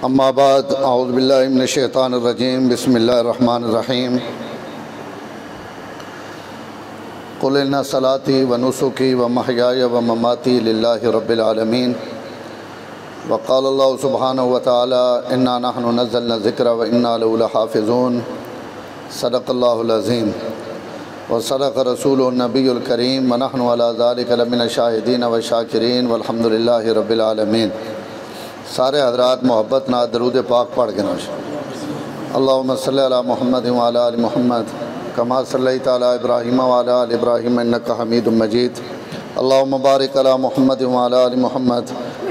अम्मा बाद अऊज़ु बिल्लाहि मिनश शैतानिर रजीम बिस्मिल्लाहिर रहमानिर रहीम कुल इन्ना सलाती व नुसुकी व महयाय व ममाती लिल्लाहि रब्बिल आलमीन व क़ाल अल्लाहु सुब्हानहु व तआला इन्ना नहनु नज़्ज़लना ज़िक्रा व इन्ना लहु लहाफ़िज़ून सदक़ल्लाहुल अज़ीम व सदक़ रसूलुन नबियुल करीम व नहनु अला ज़ालिका लमिन शाहिदीन व शाकिरीन वल्हम्दुलिल्लाहि रब्बिल आलमीन। सारे हज़रात मोहब्बत ना दरूद पाक पढ़ के नौश अल्लाहुम्मा सल्लि अला मुहम्मद व अला आलि मुहम्मद कमा सल्लैता अला इब्राहीम व अला आलि इब्राहीम इन्नका हमीदुम मजीद। अल्लाहुम्मा बारिक अला मुहम्मद व अला आलि मुहम्मद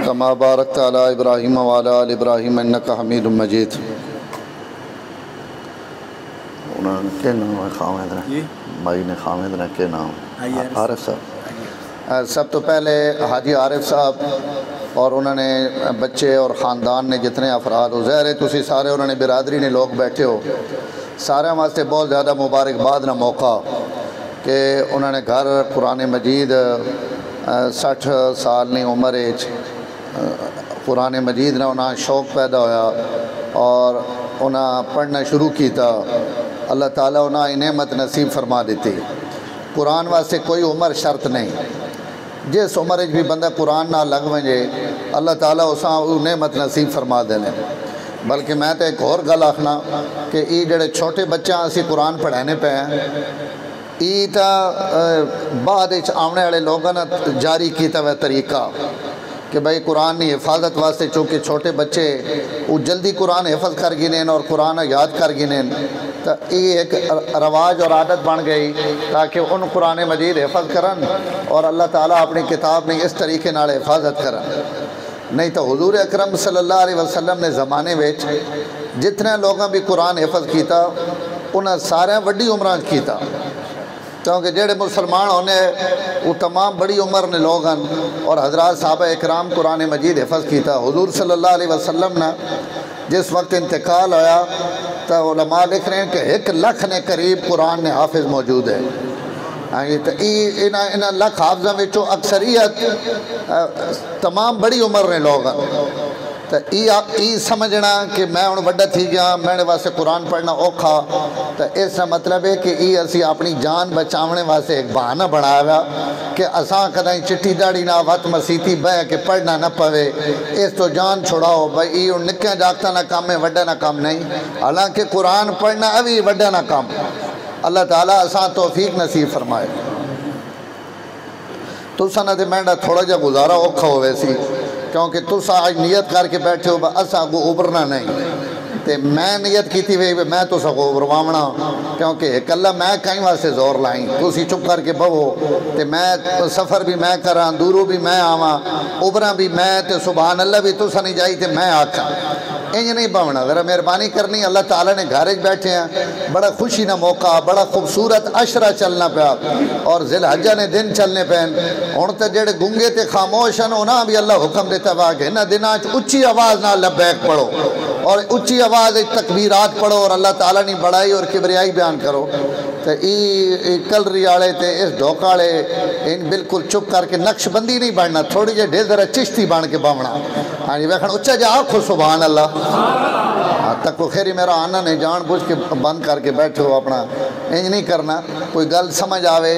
कमा बारकता अला इब्राहीम व अला आलि इब्राहीम इन्नका हमीदुम मजीद। के नाम है खामिद भाई ने खामिद ने के नाम आरिफ साहब। सब तो पहले हाजी आरिफ साहब और उन्होंने बच्चे और ख़ानदान ने जितने अफराद हो ज़ाहिर है तुसी सारे उन्होंने बिरादरी ने लोग बैठे हो सारे वास्ते बहुत ज़्यादा मुबारकबाद ना मौका कि उन्होंने घर कुरान मजीद 60 साल की उम्र कुरान मजीद ने उन्हें शौक पैदा होया और उन्हें पढ़ना शुरू किया। अल्लाह ताला उन्हें नेमत नसीब फरमा दी। कुरान वास्ते कोई उम्र शर्त नहीं, जिस उम्र भी बंदा कुरान ना लग वजे अल्लाह ताला उस नेमत नसीब फरमा देने। बल्कि मैं तो एक और गल आखना कि ये जड़े छोटे बच्चे असी कुरान पढ़ाने पे हैं ये तो बाद आने वाले लोगों ने जारी किया वह तरीका कि भाई कुरान की हिफाजत वास्ते चूँकि छोटे बच्चे वो जल्दी कुरान हिफज कर गिने और कुरान याद कर गिने तो ये एक रवाज और आदत बन गई ताकि उन कुरान मजीद हिफज करन और अल्लाह ताला अपनी किताब ने इस तरीके नाल हिफाजत करन। नहीं तो हुजूर अकरम सल्लल्लाहु अलैहि वसल्लम ने ज़माने में जितने लोगों भी कुरान हिफज किया उन्हें सारे वड्डी उम्र किया क्योंकि जेड़े मुसलमान होने वो तमाम बड़ी उम्र ने लोग हैं और हज़रात साहबा इकराम कुरान मजीद हिफज किया। हुजूर सल्लल्लाहु अलैहि वसल्लम ने जिस वक्त इंतकाल होया तो उलमा लिख रहे हैं कि 1 लाख ने करीब कुरान ने हाफिज मौजूद है। हाँ तो इन्ह लख हाफजा में अक्सरियत तमाम बड़ी उम्र ने लोग हैं तो ई समझना कि मैं हूँ वड्डा थी गया मेरे वास्ते कुरान पढ़ना औखा तो इसका मतलब है कि ये असी अपनी जान बचाने वास्ते एक बहाना बनाया हुआ कि असा कदें चिट्ठी दाड़ी ना वत मसीती बह के पढ़ना न पवे इस तो जान छुड़ाओ भाई ये निक्के जागता ना काम है वड्डा ना काम नहीं। हालांकि कुरान पढ़ना अभी वड्डा ना काम। अल्लाह ताला असा तौफीक नसीब फरमाए। तुसा ना तो मेरा थोड़ा जा गुजारा औखा होवे सी क्योंकि तुसा आज नियत करके बैठे हो असा को उभरना नहीं तो मैं नियत की थी भाई मैं तो सको उभरवावना क्योंकि कला मैं कहीं वास्ते जोर लाई तुसी चुप करके बवो तो मैं सफ़र भी मैं करा दूरों भी मैं आवा उभरा भी मैं तो सुबहान अल्लाह भी तुसा नहीं जाई तो मैं आखा इंज नहीं बवना। ज़रा मेहरबानी करनी अल्लाह ताला ने घर बैठे हैं बड़ा खुशी ना मौका बड़ा खूबसूरत अशरा चलना पाया और ज़िलहज्जा ने दिन चलने पैन हुण तो जेड़े गूंगे ते खामोश हैं उन्हें भी अल्लाह हुक्म देता वा कि इन्हां दिनां उच्ची आवाज़ नाल लब्बैक पढ़ो और उच्ची आवाज़ तकबीरात पढ़ो और अल्लाह ताला ने बड़ाई और किबरियाई बयान करो। तो ये कलरी वाले तो इस धोखा वाले इन बिल्कुल चुप करके नक्शबंदी नहीं बनना थोड़ी जी ढेर जरा चिश्ती बन के बवना। हाँ जी वेखण उच्चा जा आखो सुभान अल्लाह तक को खेरी मेरा आना नहीं जान बुझ के बंद करके बैठे हो अपना इंज नहीं करना कोई गल समझ आवे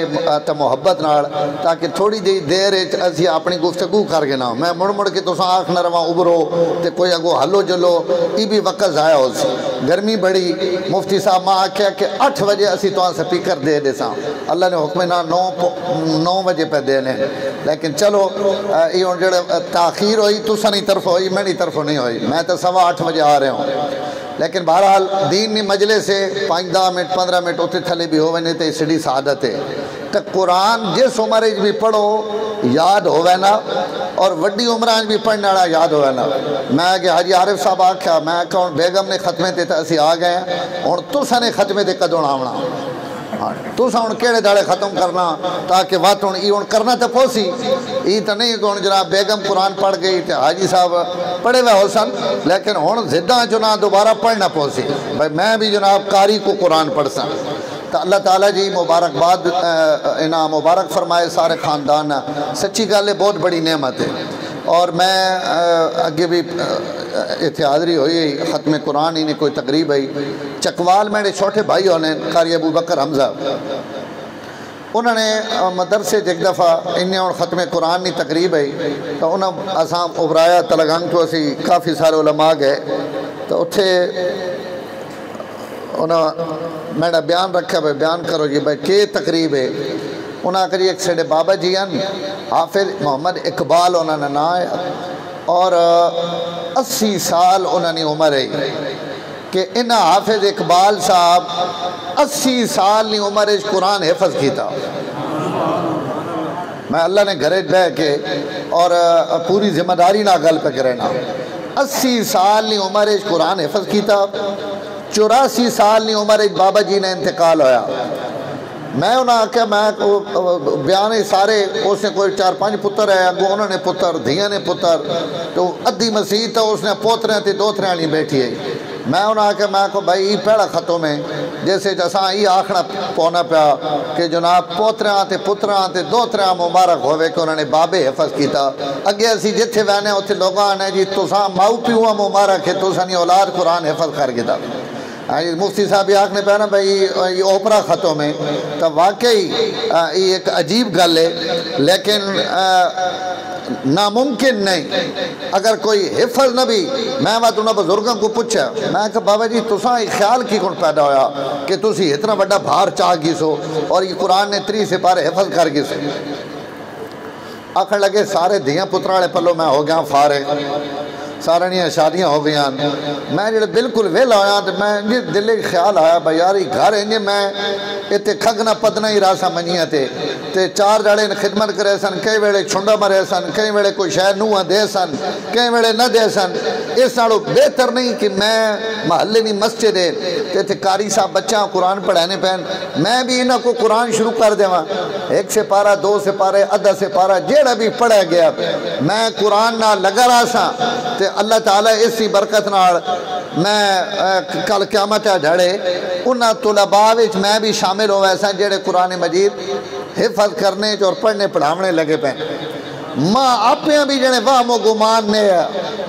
तो मुहब्बत नाल ताकि थोड़ी जी देर असी अपनी गुफ्तगू करके ना मैं मुड़ मुड़ के तुसा आख न रवा उभरो तो कोई अगो हलो जलो ये भी वक्त ज़ाया हो सी। गर्मी बड़ी मुफ्ती साहब मां आख्या कि 8 बजे असी तो स्पीकर दे देसा अल्लाह ने हुक्म ना 9 बजे पे देने लेकिन चलो ये हूँ जो ताखीर हुई तुसा नहीं तरफ हुई मेरी तरफों नहीं हुई मैं तो 8:15 बजे आ रहा हूँ लेकिन बहरहाल दीन नी मजले से 5-10 मिनट 15 मिनट उत्थे थले भी होवे नहीं तो इसकी सादत है। तो कुरान जिस उम्र भी पढ़ो याद होवे ना और वड्डी उम्र भी पढ़ने वाला याद होवे ना। मैं कि हाजी आरिफ साहब आख्या मैं कौन बेगम ने खत्मे ते असी आ गए हुण तुसा ने खत्मे ते कदों आवना हाँ तुसा हुण केड़े दाड़े ख़त्म करना ताकि वत हुण हुण करना तो पोसी ये तो नहीं कि हुण जनाब बेगम कुरान पढ़ गई तो हाजी साहब पढ़े हुए हो सन लेकिन हुण जिद्दां चो ना दोबारा पढ़ना पोसी भाई मैं भी जनाब कारी को कुरान पढ़ सा। तो अल्लाह ताला जी मुबारकबाद इना मुबारक फरमाए सारे ख़ानदान सच्ची गल है बहुत बड़ी नेमत है और मैं अगे भी इतने हाज़री हुई ख़त्म कुरान ही नहीं कोई तकरीब आई चकवाल मेरे छोटे भाई होने कारी अबू बकर हमजा उन्होंने मदरसे एक दफ़ा इन्हें और ख़त्म कुरान की तकरीब आई तो उन्हें असां उबराया तलगंग तो असी काफ़ी सारे उलमा गए तो उत्थे उन्हें मेरा बयान रखा भाई बयान करो जी भाई के तकरीब है उन्हें आखिर एक साढ़े बाबा जी हैं हाफिज़ मोहम्मद इकबाल उन्होंने ना है और 80 साल उन्होंने उम्र है कि इन्हें हाफिज़ इकबाल साहब 80 साल की उम्र कुरान हिफज किया। मैं अल्लाह ने घरे बह के और पूरी जिम्मेदारी ना गल पे करना 80 साल की उम्र कुरान हिफज किया 84 साल की उम्र बाबा जी ने इंतकाल होया। मैं उन्हें आख्या मैं बयान सारे उसने कोई 4-5 पुत्र है अगो उन्होंने पुत्र धिया ने पुत्र तो अद्धी मसीह तो उसने पोतरे ते दोतरे वाली बैठी है। मैं उन्हें आख्या मैं को भाई ये पहला खत्म है जैसे असा ये आखना पौना पाया कि जनाब पोतरियां ते पुत्रां ते दोतरियां मुबारक होवे कि उन्होंने बाबे हिफज किया। अगे असी जिथे बहने उत्थे लोग आने जी तुसा माऊ प्यूआ मुबारक है तुसानी औलाद कुरान हिफज कर गया। मुफ्ती साहब ये आखने पे ना भाई ये ओपरा ख़त्म है तो वाकई ये एक अजीब गल है लेकिन नामुमकिन नहीं अगर कोई हिफज न भी मैं बात उन्होंने बुजुर्गों को पूछा मैं कहा बाबा जी तुसा ख्याल की कौन पैदा होया कि तुसी इतना बड़ा भार चाह गई सो और ये कुरान ने 3 सिपारे हिफज कर गए सो। आखन लगे सारे धिया पुत्रा वाले पल्लो मैं हो गया फारिग सारिया शादियाँ हो गई मैं जो बिल्कुल वेला होया तो मैं दिल ख्याल आया भाई यार ये घर इंज मैं इतने खगना पदना ही रासा मनिया ते 4 जड़े खिदमत करे सन कई वेले छुंडा मरे सन कई वेले कोई शहर नूह दे सन कई वेले न दे सन। इस नालों बेहतर नहीं कि मैं महल्ले की मस्जिद है तो इतने कारी साहब बच्चा कुरान पढ़ाने पैन मैं भी इन्हों को कुरान शुरू कर देवा 1 सिपारा 2 सिपारे अद्धा सिपारा जेड़ा भी पढ़ा गया मैं कुरान ना लगा रहा सा ते अल्लाह ताला इसी बरकत नाल मैं कल क़यामत ढड़े उन्होंने तुलबा विच मैं भी शामिल होया सा जेड़े कुरान मजीद हिफज करने और पढ़ने पढ़ाने लगे पे। माँ आप भी जने वामो गुमान ने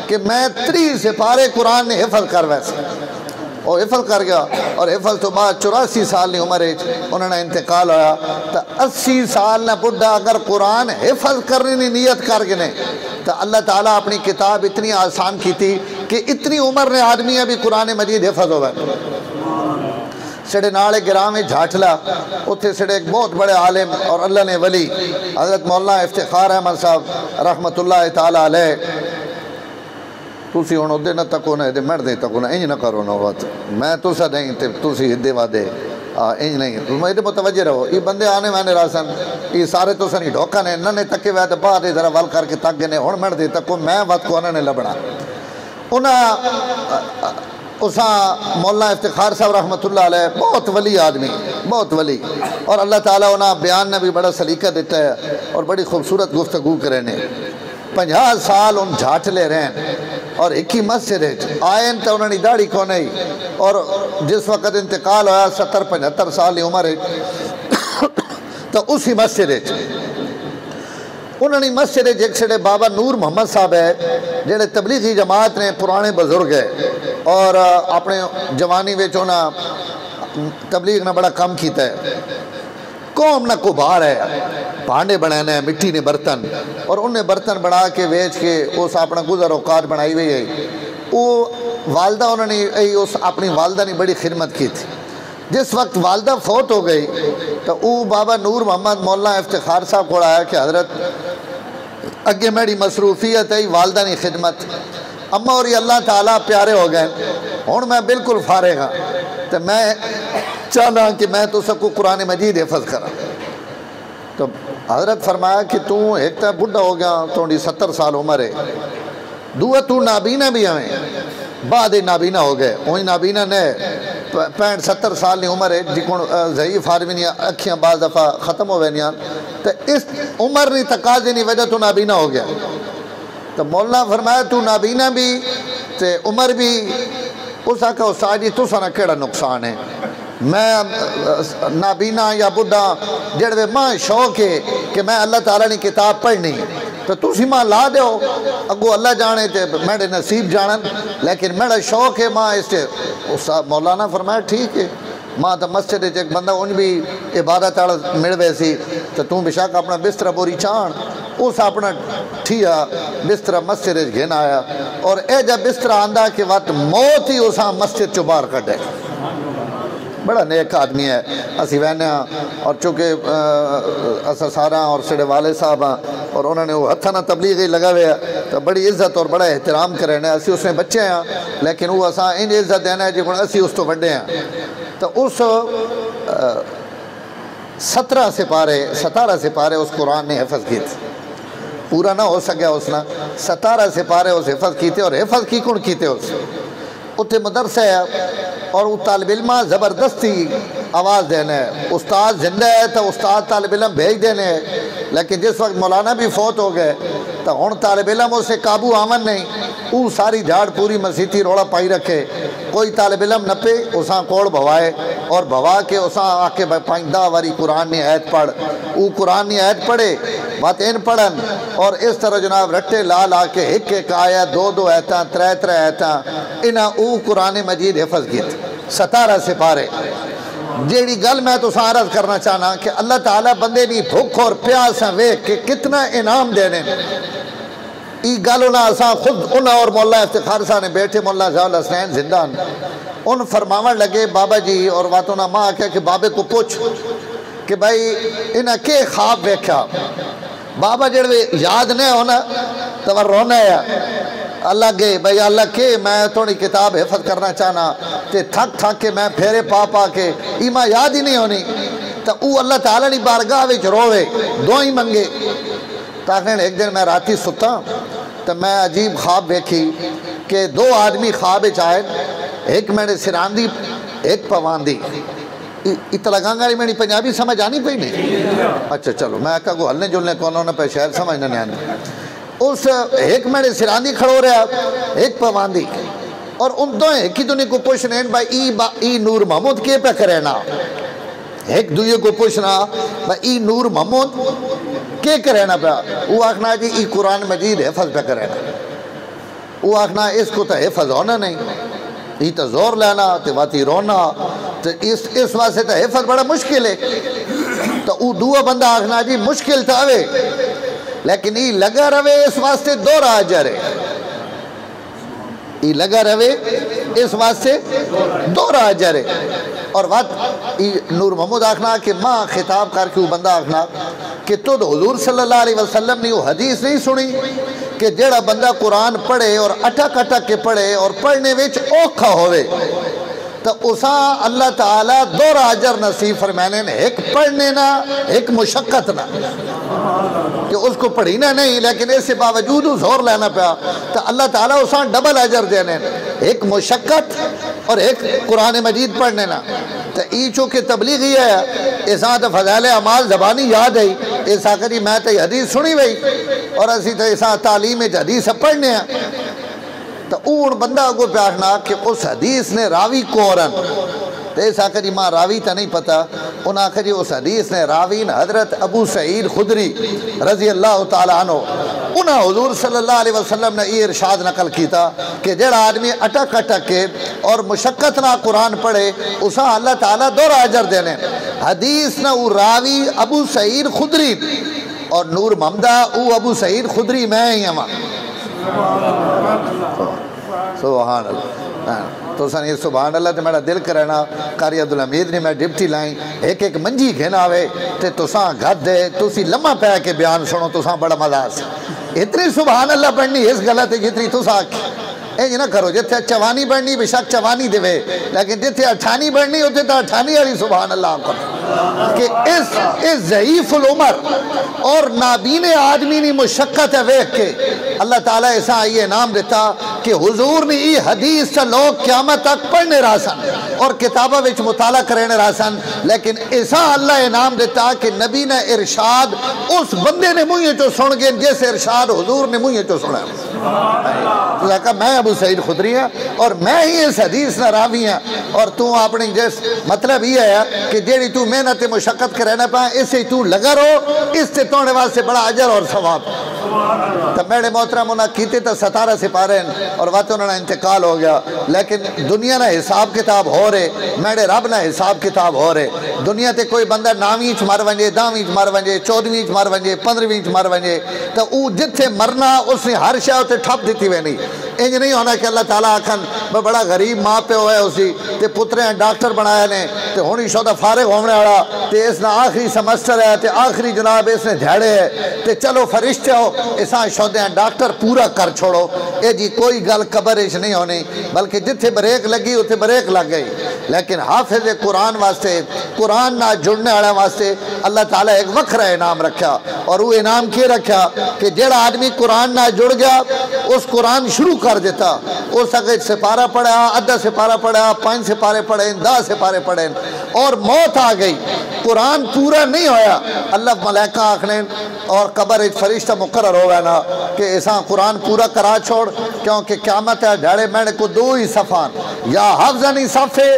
कि मैं 3 सिपारे कुरान ने हिफज कर वैसे और हिफज कर गया और हिफज तो बाद 84 साल की उम्र उन्होंने इंतकाल होया तो 80 साल ने बुढ़ा अगर कुरान हिफज करने की नीयत कर गए तो अल्लाह ताला अपनी किताब इतनी आसान की थी कि इतनी उम्र ने आदमी अभी कुरान मजीद हिफज हो गए। सिड़े नाले गिराम में झाठला उत्थे सिड़े एक बहुत बड़े आलिम और अल्लाह ने वली हज़रत मौलाना इफ्तिखार अहमद साहब रहमतुल्लाह ताला अलैह तुसी हुण उदे न तको ना मरदे तको ना इंज ना करो ना बात मैं तुसा नहीं ते तुसी हिदे वादे इंज नहीं तुम ये मुतवज्जे रहो ये बंदे आने वाने रासन ये सारे तुसा नहीं ढोका ने नने तके वै तो बाद जरा वल करके तक गए हुण मरदे तको मैं वत को उन्होंने लभना उन्हें उसा मौलाना इफ्तिखार साहब रहमतुल्लाह अलैह बहुत वली आदमी बहुत वली और अल्लाह ताला उन्हें बयान ने भी बड़ा सलीका दिता है और बड़ी खूबसूरत गुफ्तगू करे ने 50 साल उन झाटले रहें और एक ही मस्जिद आए तो उन्होंने दाढ़ी को नहीं और जिस वक्त इंतकाल होया 70-75 साल की उम्र तो उसी मस्जिद उन्होंने मस्जिद एक साढ़े बाबा नूर मोहम्मद साहब है जेड़े तबलीगी जमात ने पुराने बुजुर्ग है और अपने जवानी में उन्हें तबलीग ने बड़ा कम किया है कौम ना को बाहर है भांडे बनाने हैं मिट्टी ने बर्तन और उन्हें बर्तन बना के बेच के उस अपना गुजर औकात बनाई हुई है वो वालदा उन्होंने उस अपनी वालदा ने बड़ी खिदमत की थी। जिस वक्त वालदा फौत हो गई तो वो बाबा नूर मोहम्मद मौलाना इफ्तिखार साहब को आया कि हजरत अगे मेरी मसरूफियत है वालदा की खिदमत अम्मा और अल्लाह ताला प्यारे हो गए हुण मैं बिल्कुल फारिग हाँ तो मैं चाहना कि मैं तो सबको कुरान मजीद हिफज करा। तो हजरत फरमाया कि तू एक तो बुढ़ा हो गया थोड़ी 70 साल उम्र है दूआ तू नाबीना भी हमें बाद नाबीना हो गए वही नाबीना ने 65-70 साल की उम्र है जिको ज़ईफ आदमी अखियाँ बाज़ दफ़ा ख़त्म हो गई तो इस उम्र की तकाजे की वजह तो नाबीना हो गया। तो मौलाना फरमाया तू नाबीना भी तो उम्र भी उस आखा उस्ताद जी तुसा ना केड़ा नुकसान है मैं नाबीना या बुढ़ा जेड़े मां शौक है कि मैं अल्लाह ताला की किताब पढ़नी तो तुसी मां ला दो अगो अल्लाह जाने ते मेरे नसीब जानन, लेकिन मेरा शौक है मां इस मौलाना फरमाया ठीक है मां तो मस्जिद एक बंदा उन भी इबादत वाला मिल वैसी तो तू बेशक अपना बिस्तरा बोरी चाण उस अपना ठिया बिस्तरा मस्जिद घेन आया और ए जब बिस्तरा आंदा कि वत मौत ही उस मस्जिद चो बाहर कटे। बड़ा नेक आदमी है असी वहने और चूँकि असा सारा और साढ़े वाले साहब हाँ और उन्होंने वो हथा ना तबलीग ही लगा हुआ तो बड़ी इज्जत और बड़ा एहतराम करें असी उसमें बच्चे हैं लेकिन वो असा इन इज्जत देना है जो असी उस तो बड़े हैं। तो उस 17 सिपारे उस कुरान ने हिफज किए थे, पूरा ना हो सके उसने 17 सिपारे उस हिफज किए और हिफज की कौन किए उस उत्थे मदरसा है और वो तालिब इल्मा ज़बरदस्ती आवाज़ देने है। उस्ताद जिंदा है तो उस्ताद तालिब इल्म भेज देने है, लेकिन जिस वक्त मौलाना भी फौत हो गए तो हुण तालिब इल्म उसे काबू आवन नहीं, वो सारी झाड़ पूरी मसीती रोड़ा पाई रखे, कोई तालिब इल्म नपे उसा कोड़ भवाए और भवा के उसा आके 5-10 वारी कुरान की आयत पढ़, वो कुरान की आयत पढ़े बात इन पढ़न और इस तरह जनाब रट्टे ला ला के एक आयत 2-2 आयतां 3-3 आयतां इन्हें वो कुरान मजीद हिफज किए 17 सिपारे। जेड़ी गल मैं तो अर्ज करना चाहना कि अल्लाह ताला बंदे दी भुख और प्यास वेख के कितना इनाम देने ई गल असा खुद उन्हें और मौला इफ्तिखार साहब ने बैठे मौला ज़ाउल हसनैन जिंदा उन फरमावन लगे बाबा जी और बातों ना माँ आख्या कि बाबे को पूछ कि भाई इन्हें के ख्वाब वेख्या। बाबा जड़े याद नहीं होना तो वह रोना है अल्लाह के भाई अल्लाह के मैं थोड़ी किताब हिफज करना चाहना तो थक के मैं फेरे पा के इमा याद ही नहीं होनी तो वो अल्लाह ताला नी बारगाह विच रोवे दो ही मंगे। ताकि एक दिन मैं राती सुता तो मैं अजीब ख्वाब वेखी कि 2 आदमी ख्वाब आए, एक मेरे सिरांदी एक पवांदी इतना गांगारी मेरी पंजाबी समझ आनी पई नहीं। अच्छा चलो मैं कहो हलने जुलने कौन पे शायद समझ नहीं आनी। उस एक मेरे सिरांदी खड़ो रहा एक पवांदी और उन दो एक ही दुनिया को पूछने भाई ई नूर महमूद के पे करे ना, एक दूसरे को पूछना भाई ई नूर महमूद के करे ना पा, वो आखना जी ई कुरान मजीद हिफज पे करे ना, वो आखना इसको तो हिफज होना नहीं ये तो जोर लेना तो वाती रोना तो इस वास्ते तो हिफज बड़ा मुश्किल है। तो वो दूआ बंदा आखना जी मुश्किल तो आवे लेकिन ये लगा रवे इस वास्ते 2 अजर है, ये लगा रवे इस वास्ते 2 अजर है। और बात नूर महमूद आखना कि माँ खिताब करके वो बंदा आखना कि तुद हुजूर सल्लल्लाहु अलैहि वसल्लम ने वो हदीस नहीं सुनी कि जेड़ा बंदा कुरान पढ़े और अटक के पढ़े और पढ़ने विच औखा होवे तो उसा अल्लाह ताला 2 अजर नसीब फरमाने ने, एक पढ़ने ना एक मुशक्कत ना कि उसको पढ़ी ना नहीं लेकिन इसके बावजूद जोर लेना पाया तो अल्लाह ताला उसा डबल अजर देने, एक मुशक्कत और एक कुरान मजीद पढ़ने ना। तो ई चूँकि तबलीगी है ऐसा तो फजाइल अमाल ज़बानी याद है ऐसा करी मैं तो हदीस सुनी वही और असी तो ऐसा तालीम हदीस पढ़ने हैं तो उन बंदा को प्याखना कि उस हदीस ने रावी कौरन तो ऐसा करी माँ रावी तो नहीं पता उन आखिर उस हदीस ने रावीन हजरत अबू सईद खुदरी रजी अल्लाह ताला अन्हु उन्हें हुजूर सल्लल्लाहु अलैहि वसल्लम ने ये इरशाद नकल किया कि जेड़ा आदमी अटक के और मुशक्कत ना कुरान पढ़े उसा अल्लाह ताला 2 अजर देने। हदीस ना वो रावी अबू सईद खुदरी और नूर महमदा वो अबू सईद खुदरी मैं ही हूँ। सुभान अल्लाह तो सन ये सुभान अल्लाह तो मेरा दिल करना कारी अब्दुल हमीद ने मैं डिप्टी लाई एक मंजी घेन आवे तो तुसा गद तुसी लम्मा पै के बयान सुनो तुसा बड़ा मजा आ इतनी सुभान अल्लाह पढ़नी इस गलत है जितनी तुसा इंज ना करो जिथे चवानी बढ़नी बेशक चवानी देवे लेकिन जिथे अठानी बढ़नी उसे तो अठानी वाली सुभान अल्लाह करो कि इस ज़ईफ़ुल उमर और नाबीने आदमी ने मुशक्कत है वेख के अल्लाह ताला ऐसा ये नाम देता कि हुजूर ने ये हदीस से लोग क़यामत तक पढ़ने रासन और किताबों विच मुताला करने रासन लेकिन ऐसा अल्लाह इनाम देता कि नबी ने इरशाद उस बंदे ने मुँह चो सुन गए जिस इरशाद हुजूर ने मुँह चो सुना। उसने कहा मैं अबू सईद खुदरी हाँ और मैं ही इस हदीस ना रावी हाँ और तू अपनी जिस मतलब ये है कि जेड़ी तू मेहनत मुशक्कत कर रहना पा इससे तू लगा रहो, इससे तोड़ने वास्ते बड़ा अजर और सवाब। तो मेरे मोहतरम उन्हें कीते तो 17 सिपारे और वत उन्होंने इंतकाल हो गया, लेकिन दुनिया ना हिसाब किताब हो रहे, मेरे रब ना हिसाब किताब हो रहे। दुनिया ते कोई बंदा 9वीं च मर वजे, 10वीं च मर वजे, 14वीं च मर वजे, 15वीं च मर वजे, तो वो जिथे मरना उसने हर शय उत्ते ठप दी वेनी। इंज नहीं होना कि अल्लाह ताला आखन बड़ा गरीब माँ प्यो है उसी ते पुत्रे डॉक्टर बनाया ने तो हुण शोदा फारिग होने वाला तो इसना आखिरी सेमेस्टर है तो आखिरी जनाब इसने ध्याड़े है तो चलो फरिश्ते हो इसा शोदे डॉक्टर पूरा कर छोड़ो। ये जी कोई गल कबर इच नहीं होनी, बल्कि जिथे ब्रेक लगी उत्थे ब्रेक लग गई। लेकिन हाफिज कुरान वास्ते, कुरान ना जुड़ने वाले वास्ते अल्लाह ताला एक वखरा इनाम रखा और वो इनाम के रखा कि जेड़ा आदमी कुरान ना जुड़ गया उस कुरान शुरू कर देता, उस अगर सिपारा पढ़ा, आधा सिपारा पढ़ा, 5 सिपारे पढ़े, 10 सिपारे पढ़े और मौत आ गई, कुरान पूरा नहीं होया, अल्लाह मलाइका आखने और कबर एक फरिश्ता मुकर्रर हो गया ना कि ऐसा कुरान पूरा करा छोड़, क्योंकि क़यामत है ढाड़े मैंने को 2 ही सफ़ान, या हाफ़ज़नी सफ़े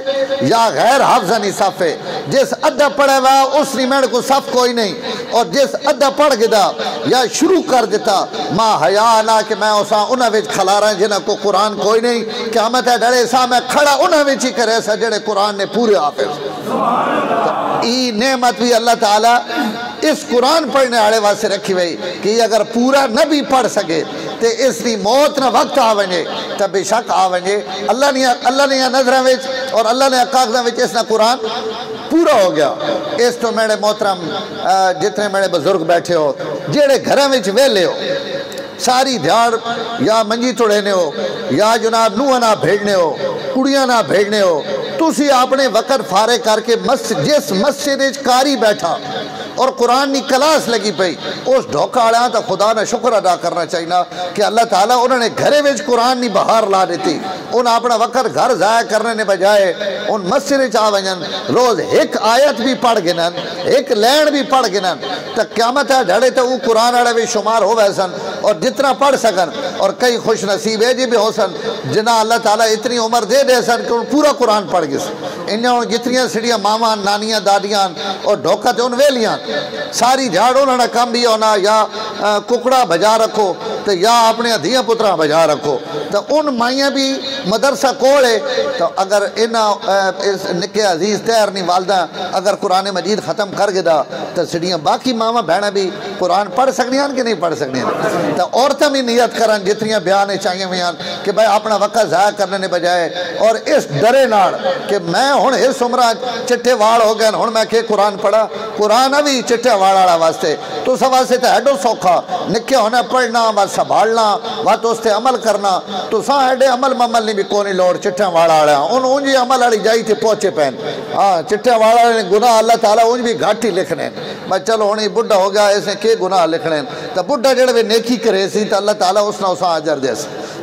या गैर हाफ़ज़नी सफ़े। जिस अद्धा पढ़ा हुआ उसने मैंने को सफ़ कोई नहीं, और जिस अद्धा पढ़ गया या शुरू कर देता माँ हया ना कि मैं उसा उन्हें विच खलारा जिन्हें को कुरान कोई नहीं, क़यामत है ढाड़े सा मैं खड़ा उन्हें विच ही करे सा जेड़े कुरान ने पूरे हाफिज। ई नेमत भी अल्लाह ताला इस कुरान पढ़ने वाले वास्ते रखी हुई कि अगर पूरा न भी पढ़ सके तो इसकी मौत न वक्त आ वजे तो बेशक आ वजे। अल्लाह ने नजर में और अल्लाह ने कागज़ में इसना कुरान पूरा हो गया। इस तो मेरे मोहतरम जितने मेरे बुजुर्ग बैठे हो जेड़े घर में वेले हो सारी ध्याड़ या मंजी तोड़ने हो या जनाब नूह ना भेजने हो कुड़ियाँ ना भेजने हो, तुसी अपने वक़्त फारे करके जिस मस्जिद कारी बैठा और कुरान की क्लास लगी पई उस ढोका वाला तो खुदा ने शुक्र अदा करना चाहिए कि अल्लाह ताला उन्होंने घरे में कुरान की बहार ला दी। उन अपना वक़्त घर ज़ाया करने ने बजाय उन मस्जिद आ वजन रोज़ एक आयत भी पढ़ गिनन, एक लैन भी पढ़ गिनन तो क़यामत है ढड़े तो वो कुरान वाले भी शुमार हो वै सन और जितना पढ़ सकन। और कई खुश नसीब है जी भी हो सन जिन्हें अल्लाह ताला इतनी उम्र दे सन कि पूरा कुरान पढ़ गए। इन्हें जितनियाँ सिड़ियाँ मावां नानियाँ दादियाँ और ढोका तो उन वेलियाँ सारी झाड़ उन्होंने काम भी होना या कुकड़ा बजा रखो तो या अपने धिया पुत्रा बजा रखो तो उन माइया भी मदरसा कोल है। तो अगर इस निके अजीज तैर नहीं वालदा अगर कुरान मजीद ख़त्म कर गया तो सिड़ियाँ बाकी मावा भैन भी कुरान पढ़ सकदियां कि नहीं पढ़ सकदियां। तो औरतें भी नियत करन जितनियाँ बयान चाहिए हुई कि भाई अपना वक़्त ज़ाया करने ने बजाय और इस डरे नाल कि मैं हुण इस उम्र चिट्टे वाल हो गए हुण मैं के कुरान पढ़ा। कुरान अभी चिट्टे वाल वाला वास्ते तो सब वास्ते तो एडो सौखा निके होना पढ़ना व संभालना व तो उससे अमल करना तो सा एडे अमल ममल नहीं भी कोई लोड़ चिट्टे वाला उन उंज अमल वाली जाई थे पहुँचे पैन। हाँ चिट्टे वाला ने गुनाह अल्लाह ताला उंज भी घट ही लिखने बस चलो हुण बुढ़ा हो गया इसने के गुनाह लिखने तो बुढ़ा जेड़े भी नेकी करे सी तो अल्लाह ताला उसना उसा अजर दे।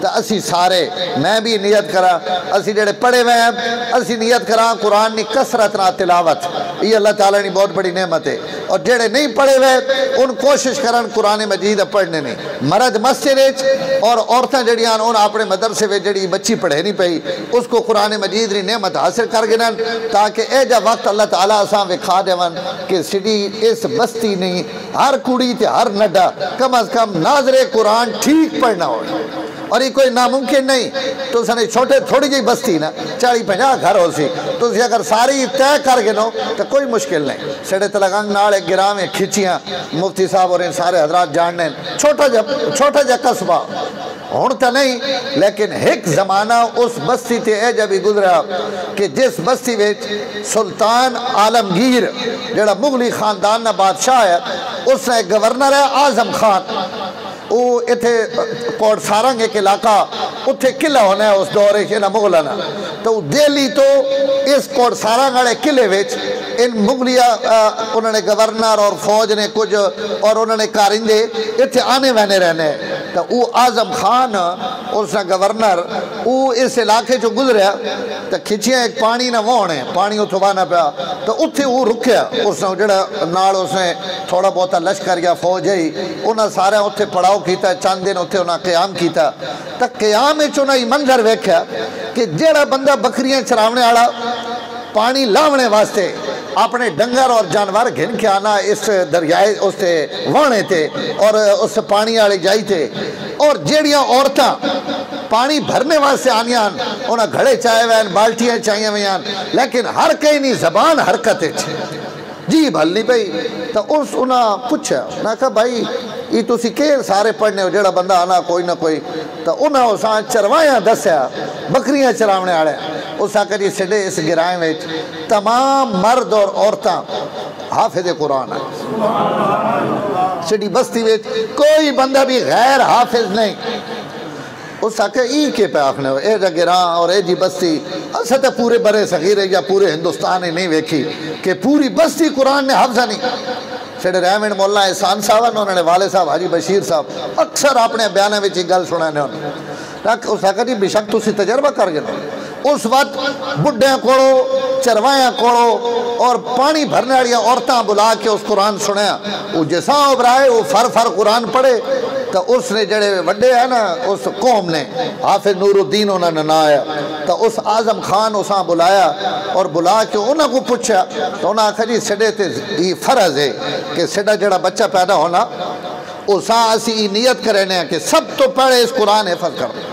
तो असी सारे मैं भी नियत करा असी जेड़े पढ़े हुए हैं असी नियत करा कुरान की कसरत ना तिलावत ये अल्लाह ताला की बहुत बड़ी नेमत है। और जेड़े नहीं पढ़े हुए उन कोशिश करन कुरान मजीद पढ़ने नहीं मर्द मस्जिद और औरतें जड़ियाँ उन अपने मदरसे में जी बच्ची पढ़े नहीं पई उसको कुरान मजीद की नेमत हासिल कर गिनन ताकि ए जा वक्त अल्लाह ताला असा विखा देवन कि सिटी इस बस्ती नहीं हर कुड़ी ते हर नड्डा कम अज कम नाजरे कुरान ठीक पढ़ना हो। और ये कोई नामुमकिन नहीं तो सने छोटे थोड़ी जी बस्ती ना 40-50 घर हो सी तो अगर सारी तय कर गिनो तो कोई मुश्किल नहीं। सड़े तलगंग नाल एक गिराम में खिंचियाँ मुफ्ती साहब और इन सारे हजरात जानने छोटा जा कस्बा हुण तो नहीं लेकिन एक जमाना उस बस्ती ते ए जब गुजरा कि जिस बस्ती में सुल्तान आलमगीर जड़ा मुगली खानदान का बादशाह है उसने एक गवर्नर है आजम खान वो इतने कोट सारंग एक इलाका उत्थे किला होना है उस दौर इन्होंने मुगलों ने तो दिल्ली तो इस कोट सारंग वाले किले इन मुगलिया उन्होंने गवर्नर और फौज ने कुछ और उन्होंने कारिंदे इतने आने बहने रहने तो वो आजम खान उसका गवर्नर वो इस इलाके चो गुजरिया तो खिचिया एक पानी ना वोने पानी उतो बहना पाया तो उत्थे वो रुकिया उसने जड़ा नाल उसने थोड़ा बहुत लश्कर या फौज ही उन्हें सारे उत्थे पड़ाव किया चंद दिन उत्थे उन्हें क्याम किया तो क्याम उन्हें मंजर वेख्या कि जेड़ा बंदा बकरियां चरावने वाला पानी लावने वास्ते अपने डंगर और जानवर घिन के आना इस दरियाए उस वाणे थे और उस पानी वाली जाई थे और जेड़ियां औरतां पानी भरने वास्ते आनियां उन्हें घड़े चाहे हुए बाल्टियां चाहिए हुई लेकिन हर कई नहीं जबान हरकत जी भलनी पई तो उस उन्हें पूछा मैं कहा भाई ये तुसी के सारे पढ़ने हो जेड़ा बंदा आना कोई ना कोई तो उन्हें उस चरवाया दसिया बकरियां चरावने वाले उस आकर जी सिडे इस गिराए में तमाम मर्द और औरतां हाफिज कुरान है सिडी बस्ती में कोई बंदा भी गैर हाफिज नहीं उस आके ई के पे आखने ए गिरा और ए जी बस्ती अस तो पूरे बरे सगीरे या पूरे हिंदुस्तान ही नहीं वेखी कि पूरी बस्ती कुरान ने हाफजा नहीं सेडे रहमन मौला एहसान साहब उन्होंने वाले साहब हाजी बशीर साहब अक्सर अपने बयान में गल सुनाने उस आखा जी बेशक तुसी तजर्बा कर गए उस वक्त बुढ़िया कोलो चरवाया कोलो और पानी भरने वाली औरतां बुला के उस कुरान सुनया वो जैसा उभराए वो फर कुरान पढ़े तो उसने जड़े वड्डे है ना उस कौम ने हाफिज नूरुद्दीन उन्होंने ना आया तो उस आजम खान उसा बुलाया और बुला के उन्होंने को पूछा तो उन्हें आखा जी सिडे ते ये फर्ज है कि सिडा जड़ा बच्चा पैदा होना उसा असी नियत करें कि सब तो पहले इस कुरान हिफज कर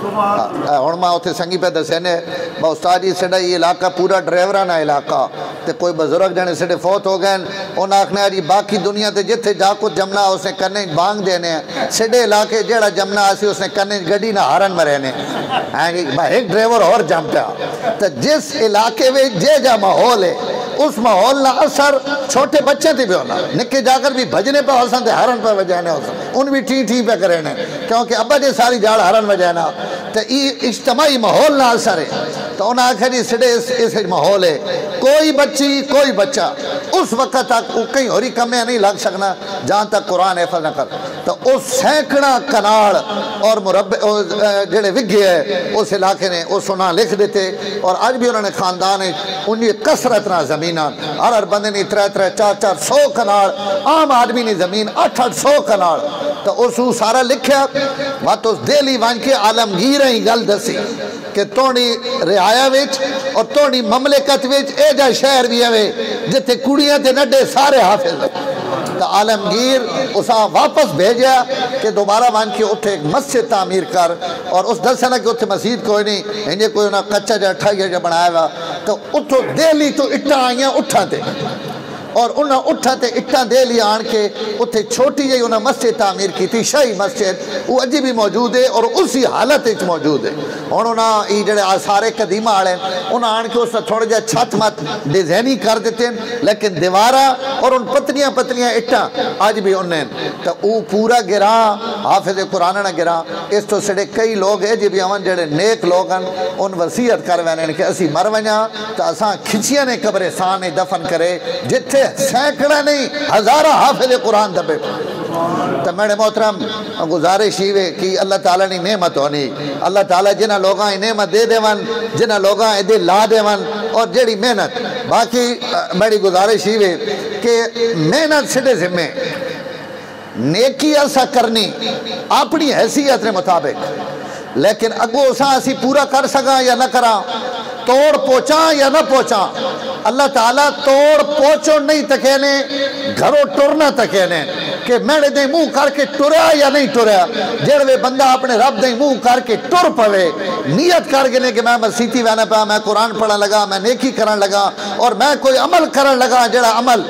हूँ मैं उत्थे संगी पे दसे ने उस्ताद जी साडा ये इलाका पूरा ड्राइवराना इलाका तो कोई बजुर्ग जने साडे फौत हो गए उन्हें आखना जी बाकी दुनिया ते जिथे जा कुछ जमना उसने कन्ने बांग देने साडे इलाके जेड़ा जमना असी उसने कन्ने गड्डी ना हारन में रहने हैं जी एक ड्राइवर और जम पिया तो जिस इलाके में जे जा माहौल है उस माहौल ना असर छोटे बच्चे थे भी होना निके जाकर भी भजने पे होसन ते हरन पे बजाने होसन उन भी ठी पे करे ने क्योंकि अब्बा जी सारी जाड़ हरन बजाना तो ये इज्तमाही माहौल ना असर है तो उन्हें आखिर जी सिडे इस माहौल है कोई बच्ची कोई बच्चा उस वक्त तक कहीं होरी कमे नहीं लग सकना जहाँ तक कुरान हिफज न कर तो उस सैकड़ा कनाल और मुरब्बे जेड़े विघे है उस इलाके ने उस उन्हें लिख देते और अज भी उन्होंने खानदान उनकी कसरत ना जमीन हर बंदे ने 300-400 कनाल आम आदमी ने जमीन 800 कनाल तो उस सारा लिखा मत उस दिल्ली वन के आलमगीर ही गल दसी कि तोड़ी रियाया और तोड़ी ममलिकत ए जा शहर भी है जिथे कुड़ियां ते नड्डे सारे हाफिज तो आलमगीर उसा वापस भेजा कि दोबारा वन के उत्थे एक मस्जिद तामीर कर और उस दसना कि उत्थे मस्जिद कोई नहीं इंजे कोई उन्हें कच्चा जा ठगिया जा बनाया हुआ तो उतो दिल्ली तो इट्टा आईया उठा ते और उन्हें उठा ते इट्टा दे लिया आन के उत्थे छोटी जी उन्हें मस्जिद तामीर की थी शाही मस्जिद वो अज भी मौजूद है और उसी हालत मौजूद है हुण उन्हें ये जड़े आसारे कदीमा वाले उन्हें आन के उस थोड़ा जहा छत मत डिजाइनी कर देते हैं लेकिन दीवारा और उन पतलियां पतलियां इट्टा अज भी उन्हें तो वो पूरा गिरा हाफिज कुरान ना गिरा इस तो सिडे कई लोग है जी भी अवन जड़े नेक लोग हैं उन वसीयत कर वैन कि असी मर वजा तो असा खिचिया ने कब्रिस्तान दफन करे जिथे सैकड़ा नहीं हजारा हाफिज कुरान दबे तो मेरे मोहतरम गुजारिश ही कि अल्लाह ताला की नेमत होनी अल्लाह ताला जिन्हें लोगों की नेमत दे देवन जिन्हें लोगों इधे ला देवन और जेड़ी मेहनत बाकी मेरी गुजारिश ही कि मेहनत सिडे जिम्मे नेकी असा करनी अपनी हैसियत के मुताबिक लेकिन अगो असा असी पूरा कर सका या न करा तोड़ पहुँचा या न पहुँचा अल्लाह ताला तोड़ पहुँचो नहीं तके ने घरों टुरना तके ने कि मेरे दे मुँह करके टुरया या नहीं टुरया जेड़े बंदा अपने रब दे मुँह करके टुर पवे नियत कर गए कि मैं मसीती वहना पाया मैं कुरान पढ़न लगा मैं नेकी करन लगा और मैं कोई अमल करन लगा जेड़ा अमल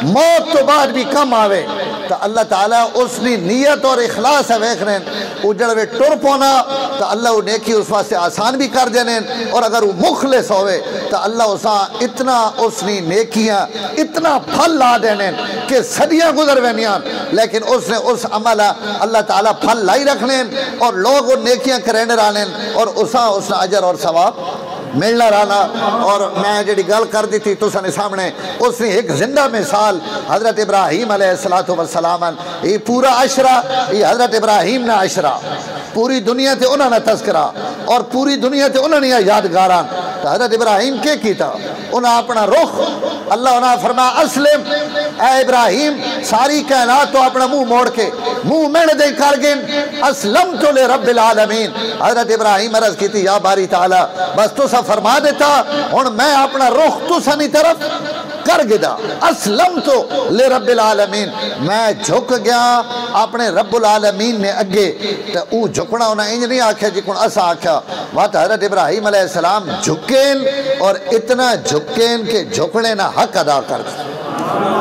मौत तो बाद भी कम आवे तो अल्लाह ताला उसकी नीयत और इखलास है वेख रहे वो जड़े टुर पौना तो अल्लाह वो नेकी उस वास्ते आसान भी कर देने और अगर वो मुखलिस होवे तो अल्लाह उसा इतना उसनी नेकियां इतना फल ला देने कि सदियां गुजर वेनियां लेकिन उसने उस अमल अल्लाह ताला फल लाई रखने और लोग वो नेकियां करने रहने और उसा उसना अजर और सवाब मिलना रहना। और मैं जी गल कर दी थी तुसाने सामने, उसने एक जिंदा मिसाल हज़रत इब्राहीम अलैहिस्सलातु वस्सलाम, ये पूरा अशरा ये हज़रत इब्राहीम ना अशरा, पूरी दुनिया से उन्होंने तस्करा और पूरी दुनिया से उन्होंने यादगार। तो हज़रत इब्राहीम के किया, उन्हें अपना रुख अल्लाह उन्हें फरमाया असलिम ए इब्राहीम, सारी कायनात तो अपना मुंह मोड़ के मुंह मेड़ दे कर गए असलम तो ले रब्बिल आलमीन। हज़रत इब्राहीम अर्ज़ की या बारी ताला बस तुसा फरमा देता हुण मैं अपना रुख तुसानी तरफ कर गिदा, असलम तो ले रब्बिल आलमीन, मैं झुक गया अपने रब्बुल आलमीन ने अगे। तो वो झुकना उन्हें इंज नहीं आख्या जिकुण असा आख्या, वह तो हज़रत इब्राहीम अलैहिस्सलाम झुकेन और इतना झुकेन के झुकने ना हक अदा कर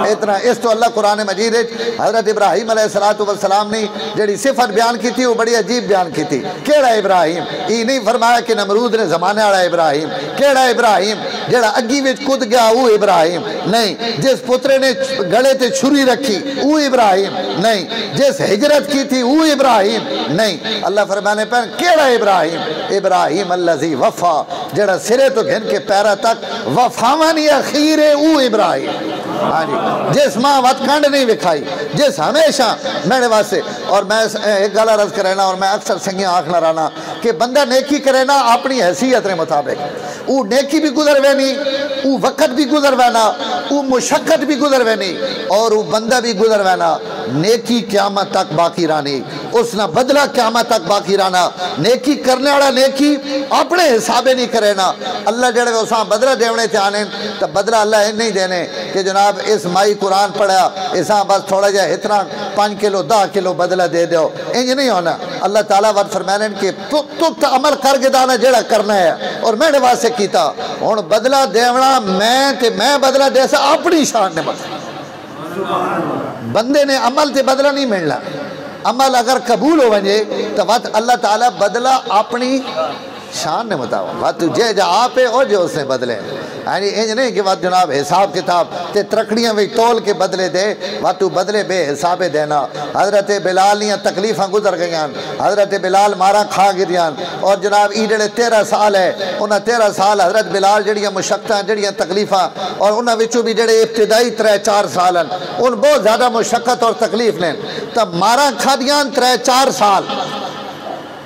इतना। इस तो अल्लाह कुरान मजीद हज़रत इब्राहीम अलैहिस्सलातु वस्सलाम ने जी सिफत बयान की थी, वो बड़ी अजीब बयान की थी। केड़ा इब्राहीम, ये नहीं फरमाया कि नमरूद ने जमाने वाला इब्राहीम, केड़ा इब्राहीम जेड़ा अग्गी विच कूद गया वो इब्राहीम नहीं, जिस पुत्रे ने गले ते छुरी रखी वो इब्राहीम नहीं, जिस हिजरत की थी वो इब्राहीम नहीं। अल्लाह फरमाने पर केड़ा इब्राहीम, इब्राहीम अल्लज़ी वफ़ा, जेड़ा सिरे तो घिन के पैरा तक वफावानी अखीर है वो इब्राहीम। हाँ जी, जिस माँ वतकंड नहीं विखाई, जिस हमेशा मेरे वास्ते। और मैं एक गल अर्ज करेना और मैं अक्सर संगिया आखना रहना कि बंदा नेकी करे ना अपनी हैसियत के मुताबिक, वो नेकी भी गुजर वे नहीं, वो वक़्त भी गुजर वे ना, वो मुशक्क़त भी गुजर वे नहीं, और वो बंदा भी गुजर वे ना। नेकी क़यामत तक बाकी रहनी, उसना बदला क़यामत तक बाकी रहना। नेकी करने वाला नेकी अपने हिसाबे नहीं करे ना, अल्लाह जड़े उस बदला देने ते आने तो बदला अल्लाह नहीं देने कि जनाब इस माई कुरान पढ़ा इसा बस थोड़ा जा इतना 5 किलो 10 किलो बदला दे दो, इंज नहीं होना। अल्लाह ताला वत फरमाने कि तू अमल कर के दाना जेड़ा करना है और मैंने वास्ते किया, हुण बदला देवना मैं बदला दे सा अपनी शान ने बदला। बंदे ने अमल से बदला नहीं मिलना, अमल अगर कबूल हो वजे तो वत अल्लाह ताला बदला अपनी शान ने बताओ, वत जे जा आप है और जो उसने बदले। यानी इंज नहीं कि वत जनाब हिसाब किताब ते तरकड़ियाँ भी तोल के बदले दे, वत तू बदले बेहिसाबे देना। हज़रत बिलाल दियाँ तकलीफ़ां गुजर गई, हज़रत बिलाल मारा खा गिरियां, और जनाब ई जेड़े 13 साल है उन्हें 13 साल हज़रत बिलाल जड़ियाँ मुशक्क़तां जड़ियाँ तकलीफ़ां, और उन्होंने विचों भी जेड़े इब्तिदाई 3-4 साल उन बहुत ज़्यादा मुशक्क़त और तकलीफ़ ने, तब मारा खा दियां 3-4 साल,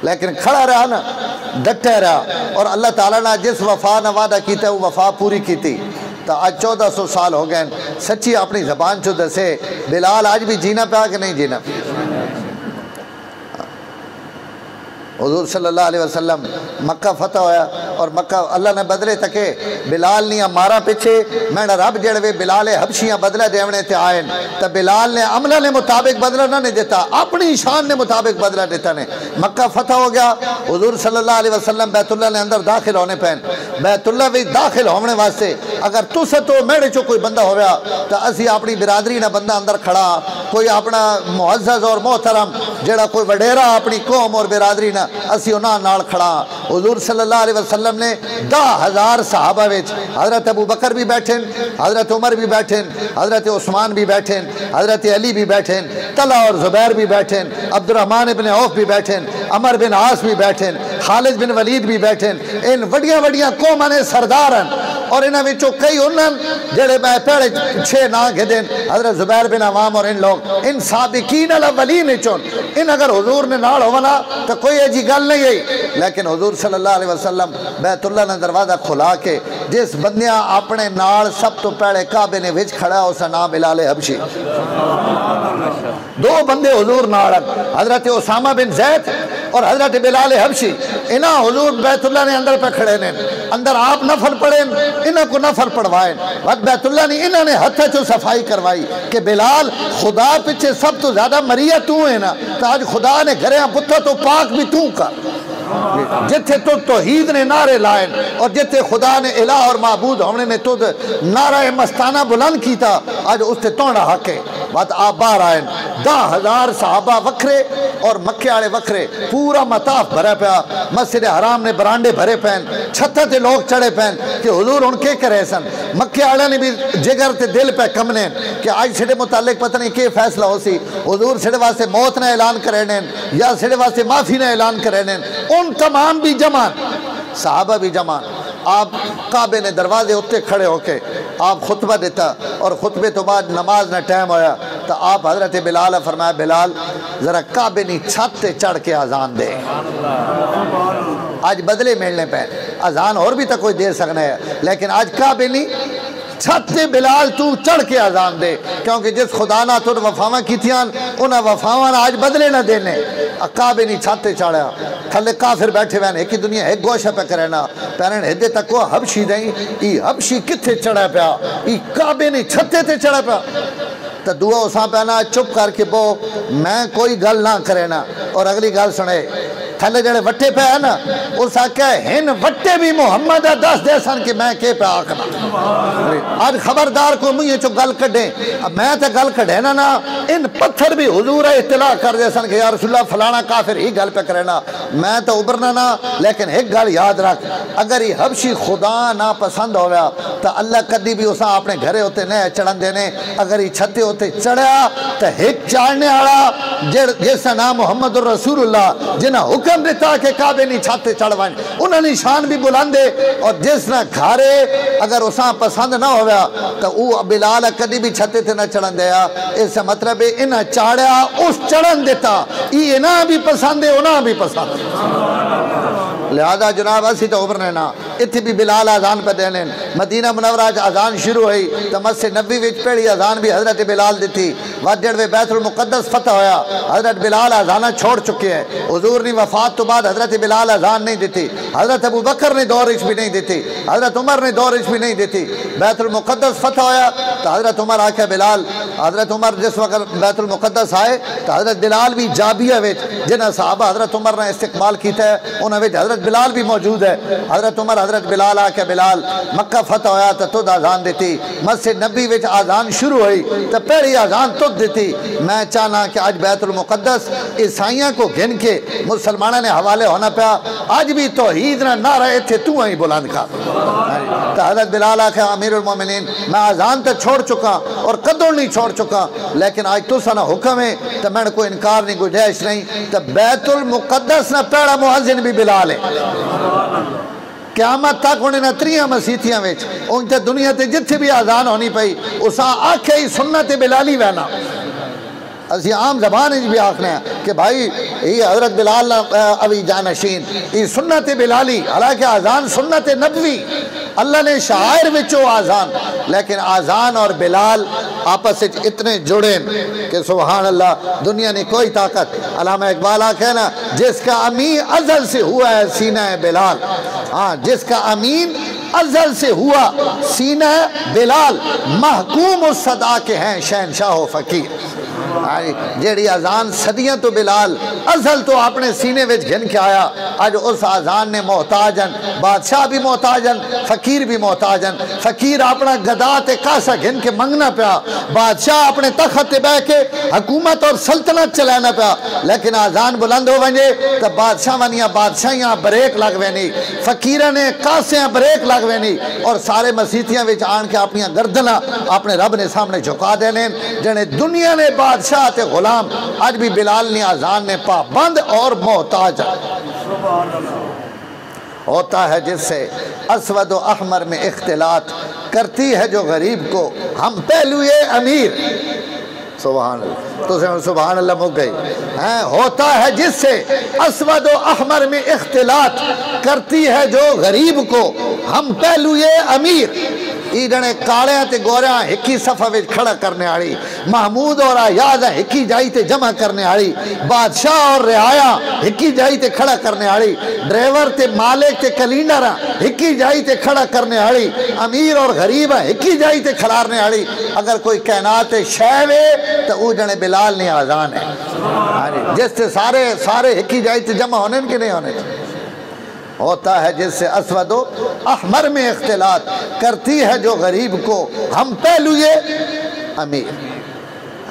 लेकिन खड़ा रहा ना, डटे रहा। और अल्लाह ताला ने जिस वफा ने वादा किया वो वफा पूरी की। तो आज 1400 साल हो गए, सच्ची अपनी जबान चो दसे बिलाल आज भी जीना पाया कि नहीं जीना। हुज़ूर सल्लल्लाहु अलैहि वसल्लम मक्का फतह होया और मक्का अल्लाह ने बदले तके बिलाल ने मारा पिछे मैंने रब जड़वे बिलाल हबशियाँ बदला देवने ते आए, तो बिलाल ने अमला ने मुताबिक बदला ना नहीं देता, अपनी शान ने मुताबिक बदला देता ने। मक्का फतह हो गया, हुज़ूर सल्लल्लाहु अलैहि वसल्लम बैतुल्लाह ने अंदर दाखिल होने पैन, बैतुल्लाह भी दाखिल होने वास्ते अगर तुस तो मेरे चो कोई बंदा होया तो असी अपनी बिरादरी ना बंदा अंदर खड़ा, कोई अपना मुअज़्ज़ज़ और मोहतरम जेड़ा कोई वडेरा अपनी कौम और बिरादरी ना असी उन्हां नाल खड़ा। हुज़ूर सल्लल्लाहु अलैहि वसल्लम ने 10,000 सहाबा विच हज़रत अबू बकर भी बैठे, हज़रत उमर भी बैठे, हज़रत उस्मान भी बैठे, हज़रत अली भी बैठे, तला और ज़ुबैर भी बैठे, अब्दुर्रहमान इब्न औफ भी बैठे, अमर बिन आस भी बैठे, खालिद बिन वलीद भी बैठे। इन वड्डियां वड्डियां कौमां ने सरदार और इन्हां विचों कई उन्होंने जेड़े मैं पहले 6 ना घेदे, हज़रत ज़ुबैर बिन अवाम और इन लोग इन साबिकीन अल अव्वलीन चों इन अगर हुज़ूर ने नाल होवना तो कोई ऐसी गल नहीं है। लेकिन हुज़ूर सल्लल्लाहु अलैहि वसल्लम बैतुल्लाह ने दरवाज़ा खुला के जिस बंदिया अपने नाल सब तो पहले काबे ने विच खड़ा उसका नाम बिलाल हबशी। 2 बंदे हुज़ूर नाल, हज़रत उसामा बिन ज़ैद और हज़रत बिलाल हबशी। इन्हां हुज़ूर बैतुल्लाह ने अंदर पे खड़े ने, अंदर आप नफल पढ़े, इन्हां को नफल पढ़वाए। वत बैतुल्लाह ने इन्होंने हथ चो सफाई करवाई कि बिलाल खुदा पिछे सब तो ज्यादा मरिया तू है ना, तो आज खुदा ने घरे पुत्तर तो पाक भी तू कर, जिथे तो तौहीद ने नारे लाए और जिथे खुदा ने इलाह और माबूद होने ने तुद नारा मस्ताना बुलंद किया, आज उससे तोड़ा हक है। बात आप बाहर आए, 10,000 सहाबा वखरे और मक्के वाले वखरे, पूरा मताफ भरे पाया, मस्जिद हराम ने बरांडे भरे पैन, छत ते लोग चढ़े पैन कि हुजूर हुण के करे सन। मक्के वाले ने भी जिगर ते दिल पे कमने कि आज सिडे मुतालिक पता नहीं के फैसला हो सी, हुजूर सिडे वास्ते मौत ने ऐलान करे ने या सिडे वास्ते माफी ने ऐलान करे ने। उन तमाम भी जमान, सहाबा भी जमान, आप काबे ने दरवाजे उत्ते खड़े होके आप खुतबा दिता और खुतबे तो बाद नमाज ना टाइम होया तो आप हजरत बिलाल ने फरमाया बिलाल जरा काबे नी छत ते चढ़ के अजान दे। आज बदले मिलने पे अजान और भी तो कोई दे सकना है, लेकिन आज काबे नी छत से बिलाल तू चढ़ के अजान दे, क्योंकि जिस खुदा ना तुर वफावा की उन्हें वफावा आज बदले ना देने। काबे नी छत से चढ़ा थले काफिर बैठे हुए एक ही दुनिया एक गोशा पे करना पैरन हिदे तक वो हबशी दई हबशी किथे चढ़ा पिया काबे नी छते ते चढ़ा पिया। तो दुआ उसा पैना चुप करके बो मैं कोई गल ना करे ना। और अगली गल सुने थले जड़े वट्टे पे है ना उस आख्या हिन वट्टे भी मुहम्मद दस दे सन कि मैं के पे आखना। आज खबरदार को मुझे चो गल कढ़े मैं तो गल कढ़े ना ना इन पत्थर भी हुजूर इतला कर दे सन कि यार रसूलुल्लाह फलाना काफिर ही गल पे करे ना मैं तो उबरना ना। लेकिन एक गल याद रख अगर ये हबशी खुदा ना पसंद हो गया तो अल्लाह कदी भी उसा अपने घरे होते न चढ़न देने। अगर ये छते होते चढ़िया तो एक चाड़ने वाला जिसका नाम मोहम्मद रसूलुल्लाह जिन्हें हुक्म दिता कि काबे नी छत चढ़वाए उन्होंने निशान भी बुलंदे। और जिसने घरे अगर उसा पसंद ना होया तो वो बिलाल कदी भी छते ते ना चढ़न दिया। इस मतलब इन्हें चाड़िया उस चढ़न दिता ये ना भी पसंद है उन्हें भी पसंद। लिहाजा जनाब असी तो उभरने ना इतने भी बिलाल अजान पे देने। मदीना मुनव्वरा अजान शुरू हुई तो मस्जिद नबी विच पहली अजान भी हजरत बिलाल दी थी। वजड़ बैतुल मुकद्दस फतह होया हजरत बिलाल अजाना छोड़ चुके हैं। हुजूर ने वफात तो बाद हजरत बिलाल अजान नहीं दी थी। हजरत अबू बकर ने दौर भी नहीं दी थी। हजरत उमर ने दौर भी नहीं दी थी। बैतुल मुकद्दस फतह होया तो हजरत उमर आख्या बिलाल हजरत उमर जिस वक्त बैतुल मुकद्दस आए तो हजरत बिलाल भी जाबिया विच जिन्हें साहबा हजरत उमर ने इस्तेमाल किया है उन्होंने हजरत बिलाल भी मौजूद है। हजरत उमर हजरत बिलाल आके बिलाल मक्का फतह होया तो तुद अजान दी। मस्जिद नबी विच अजान शुरू हुई तो पहली अजान तुद दी। मैं चाहना कि आज बैतुल मुकद्दस ईसाइयों को गिन के मुसलमानों ने हवाले होना पाया। आज भी तौहीद ना नारा इत्थे तू ही बुलंद कर। तो हजरत बिलाल आखे अमीरुल मोमिनीन मैं अजान तो छोड़ चुका और कदों नहीं छोड़ चुका लेकिन आज तुसा ना हुक्म है तो मैंने कोई इनकार नहीं गुंजाइश नहीं। तो बैतुल मुकद्दस ना पहला मुअज्जिन भी बिलाल है। क़यामत तक उन्हें त्रिया मसीतियां में उन दुनिया से जिथे भी आजान होनी पई उस आखे ही सुन्नत बिलाली वहना। असी आम जबान भी आखने कि भाई ये हजरत बिलाल अभी जानशीन ये सुन्नत बिलाली। हालांकि आजान सुन्नत नबवी अल्लाह ने शायर विचो आजान लेकिन आजान और बिलाल आपस में इतने जुड़े कि सुभान अल्लाह दुनिया ने कोई ताकत। अल्लामा इकबाल आखे ना जिसका अमीन अजल से हुआ है सीना है बिलाल। हाँ जिसका अमीन अजल से हुआ सीना बिलाल महकूम उस सदा के हैं शहनशाह फकीर। जेड़ी अजान सदियां तो बिलाल अजल तो अपने सीने में घिन के आया। आज उस अजान ने मोहताजन बादशाह भी मोहताजन फकीर भी मोहताजन। फकीर अपना गदा ते कासा घिन के मंगना पाया बादशाह अपने तखत ते बह के हुकूमत और सल्तनत चलाना पाया। लेकिन अजान बुलंद हो वजे तो बादशाह वनिया बादशाहियां ब्रेक लग वनी फकीर ने कासियां ब्रेक लग वनी और सारे मसीतियां विच आन के अपनी गर्दना अपने रब ने सामने झुका देने। जने दुनिया ने बादशाह ते गुलाम आज भी बिलाल ने अजान ने पाबंद और मोहताज होता है जिससे असवद व अहमर में इख्तिलात करती है जो गरीब को हम पहलुए अमीर। सुभान अल्लाह तो सुभान अल्लाह मुक गई है। होता है जिससे असवद व अहमर में इख्तिलात करती है जो गरीब को हम पहलुए अमीर। जने काले ते गोरिया हिकी सफा विच खड़ा करने वाली महमूद और आयाज हिकी जाई ते जमा करने वाली बादशाह और रियाया हिकी जाई ते खड़ा करने वाली ड्राइवर ते मालिक ते कलीनर हिकी जाई ते खड़ा करने वाली अमीर और गरीब हिकी जाई ते खिलारने वाली। अगर कोई कायनात शैव है तो वो जने बिलाल ने आजान है जिससे सारे सारे हिकी जाई ते जमा होने कि नहीं होने। होता है जिससे असवदो अहमर में इख्तिलात करती है जो गरीब को हम पहलुए अमीर।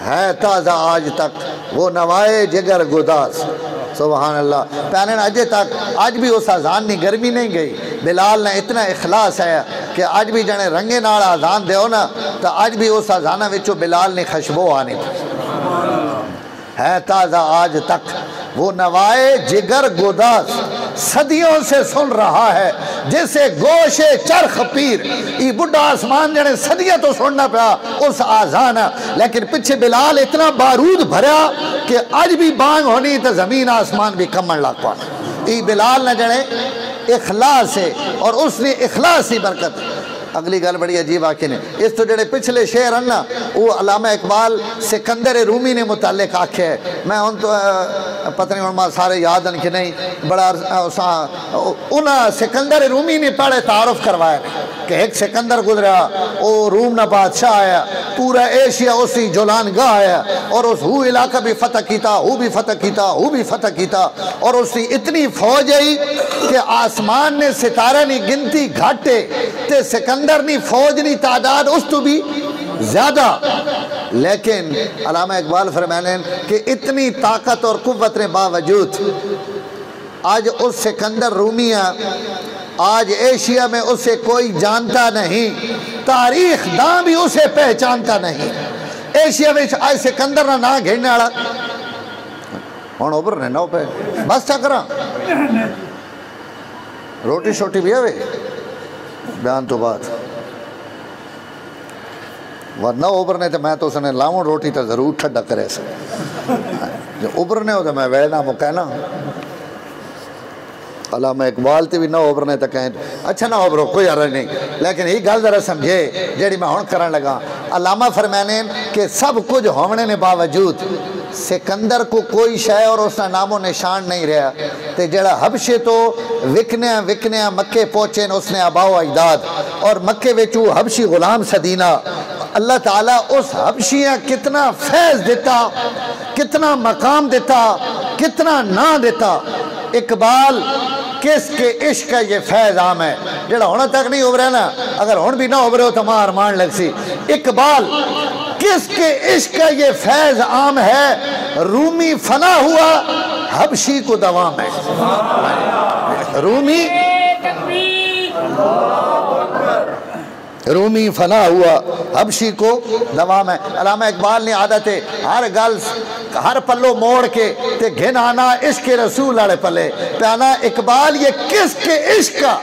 है ताज़ा आज तक वो नवाए जिगर गुदास। सुभान अल्लाह पैन अजे तक आज भी उस अजान की गर्मी नहीं गई। बिलाल ने इतना इखलास है कि आज भी जने रंगे नाल अजान दो ना तो आज भी उस अजाना विचों बिलाल ने खुशबू आनी। है ताज़ा आज तक वो नवाए जिगर गुदास सदियों से सुन रहा है, जैसे गोशे चरख पीर। ये बुढ़ा आसमान जने सदियों तो सुनना पाया उस आजान है, लेकिन पीछे बिलाल इतना बारूद भरा कि अज भी बांग होनी तो जमीन आसमान भी कमन लग पा। ये बिलाल ने जने इखलास है और उसने इखलास ही बरकत। अगली गल बड़ी अजीब आके ने इस तो जड़े पिछले शेर हैं ना, वो अल्लामा इकबाल सिकंदर रूमी ने मुतालिक आखे है। मैं उन तो पता नहीं उन सारे याद हैं कि नहीं, बड़ा उन्हें सिकंदर रूमी ने पहले तारुफ करवाया कि एक सिकंदर गुजरा, वो रूम ना बादशाह आया, पूरा एशिया उसी जोलान गाह आया और उस हु इलाका भी फतह किया, हु भी फतह किया, हु भी फतह किया और उसकी इतनी फौज आई कि आसमान ने सितारे नी गिनती घाटे ते सिकंदर नी फौज नी तादाद उस तो भी ज्यादा। लेकिन अल्लामा इकबाल फरमाने कि इतनी ताकत और कुव्वत के बावजूद आज उस सिकंदर रूमिया आज एशिया में उसे कोई जानता नहीं, तारीख दां भी उसे पहचानता नहीं। एशिया में आज सिकंदर ना ना घेरने वाला हूँ उभर ने ना पे बस चकरा रोटी शोटी भी आवे बयान तो बाद वरना उभरने तो मैं तो उसने लाऊं रोटी तो जरूर ठंडा करे जो उभरने हो तो मैं वेलना मुकैना। अल्लामा इकबाल ते भी ना उभरने तो कहें अच्छा ना उभरो कोई हर्ज नहीं, लेकिन ये गल जरा समझे जी मैं हुण करन लगा। अल्लामा फरमाने कि सब कुछ होने के बावजूद सिकंदर को कोई शय और उसका नामो निशान नहीं रहा। तो जड़ा हबशे तो विकने विकने मक्के पहुँचे उसने आबाओ अजदाद और मक्के विच हबशी गुलाम सदीना अल्लाह ताला उस हबशियाँ कितना फैज़ देता, कितना मकाम देता, कितना ना देता। इकबाल किसके इश्क का ये फैज़ आम है जड़ा होना तक नहीं उभरा ना, अगर हुण भी ना उभरे हो तो मां अरमान लग सी। इकबाल किसके इश्क का ये फैज़ आम है, रूमी फना हुआ हबशी को दवाम है। रूमी फना हुआ हबशी को दवाम है। अल्लामा इकबाल ने आदत है हर गल हर पल्लो मोड़ के ते घिन आना इश्क रसूल वाले पल्ले प्याना। इकबाल ये किसके इश्क का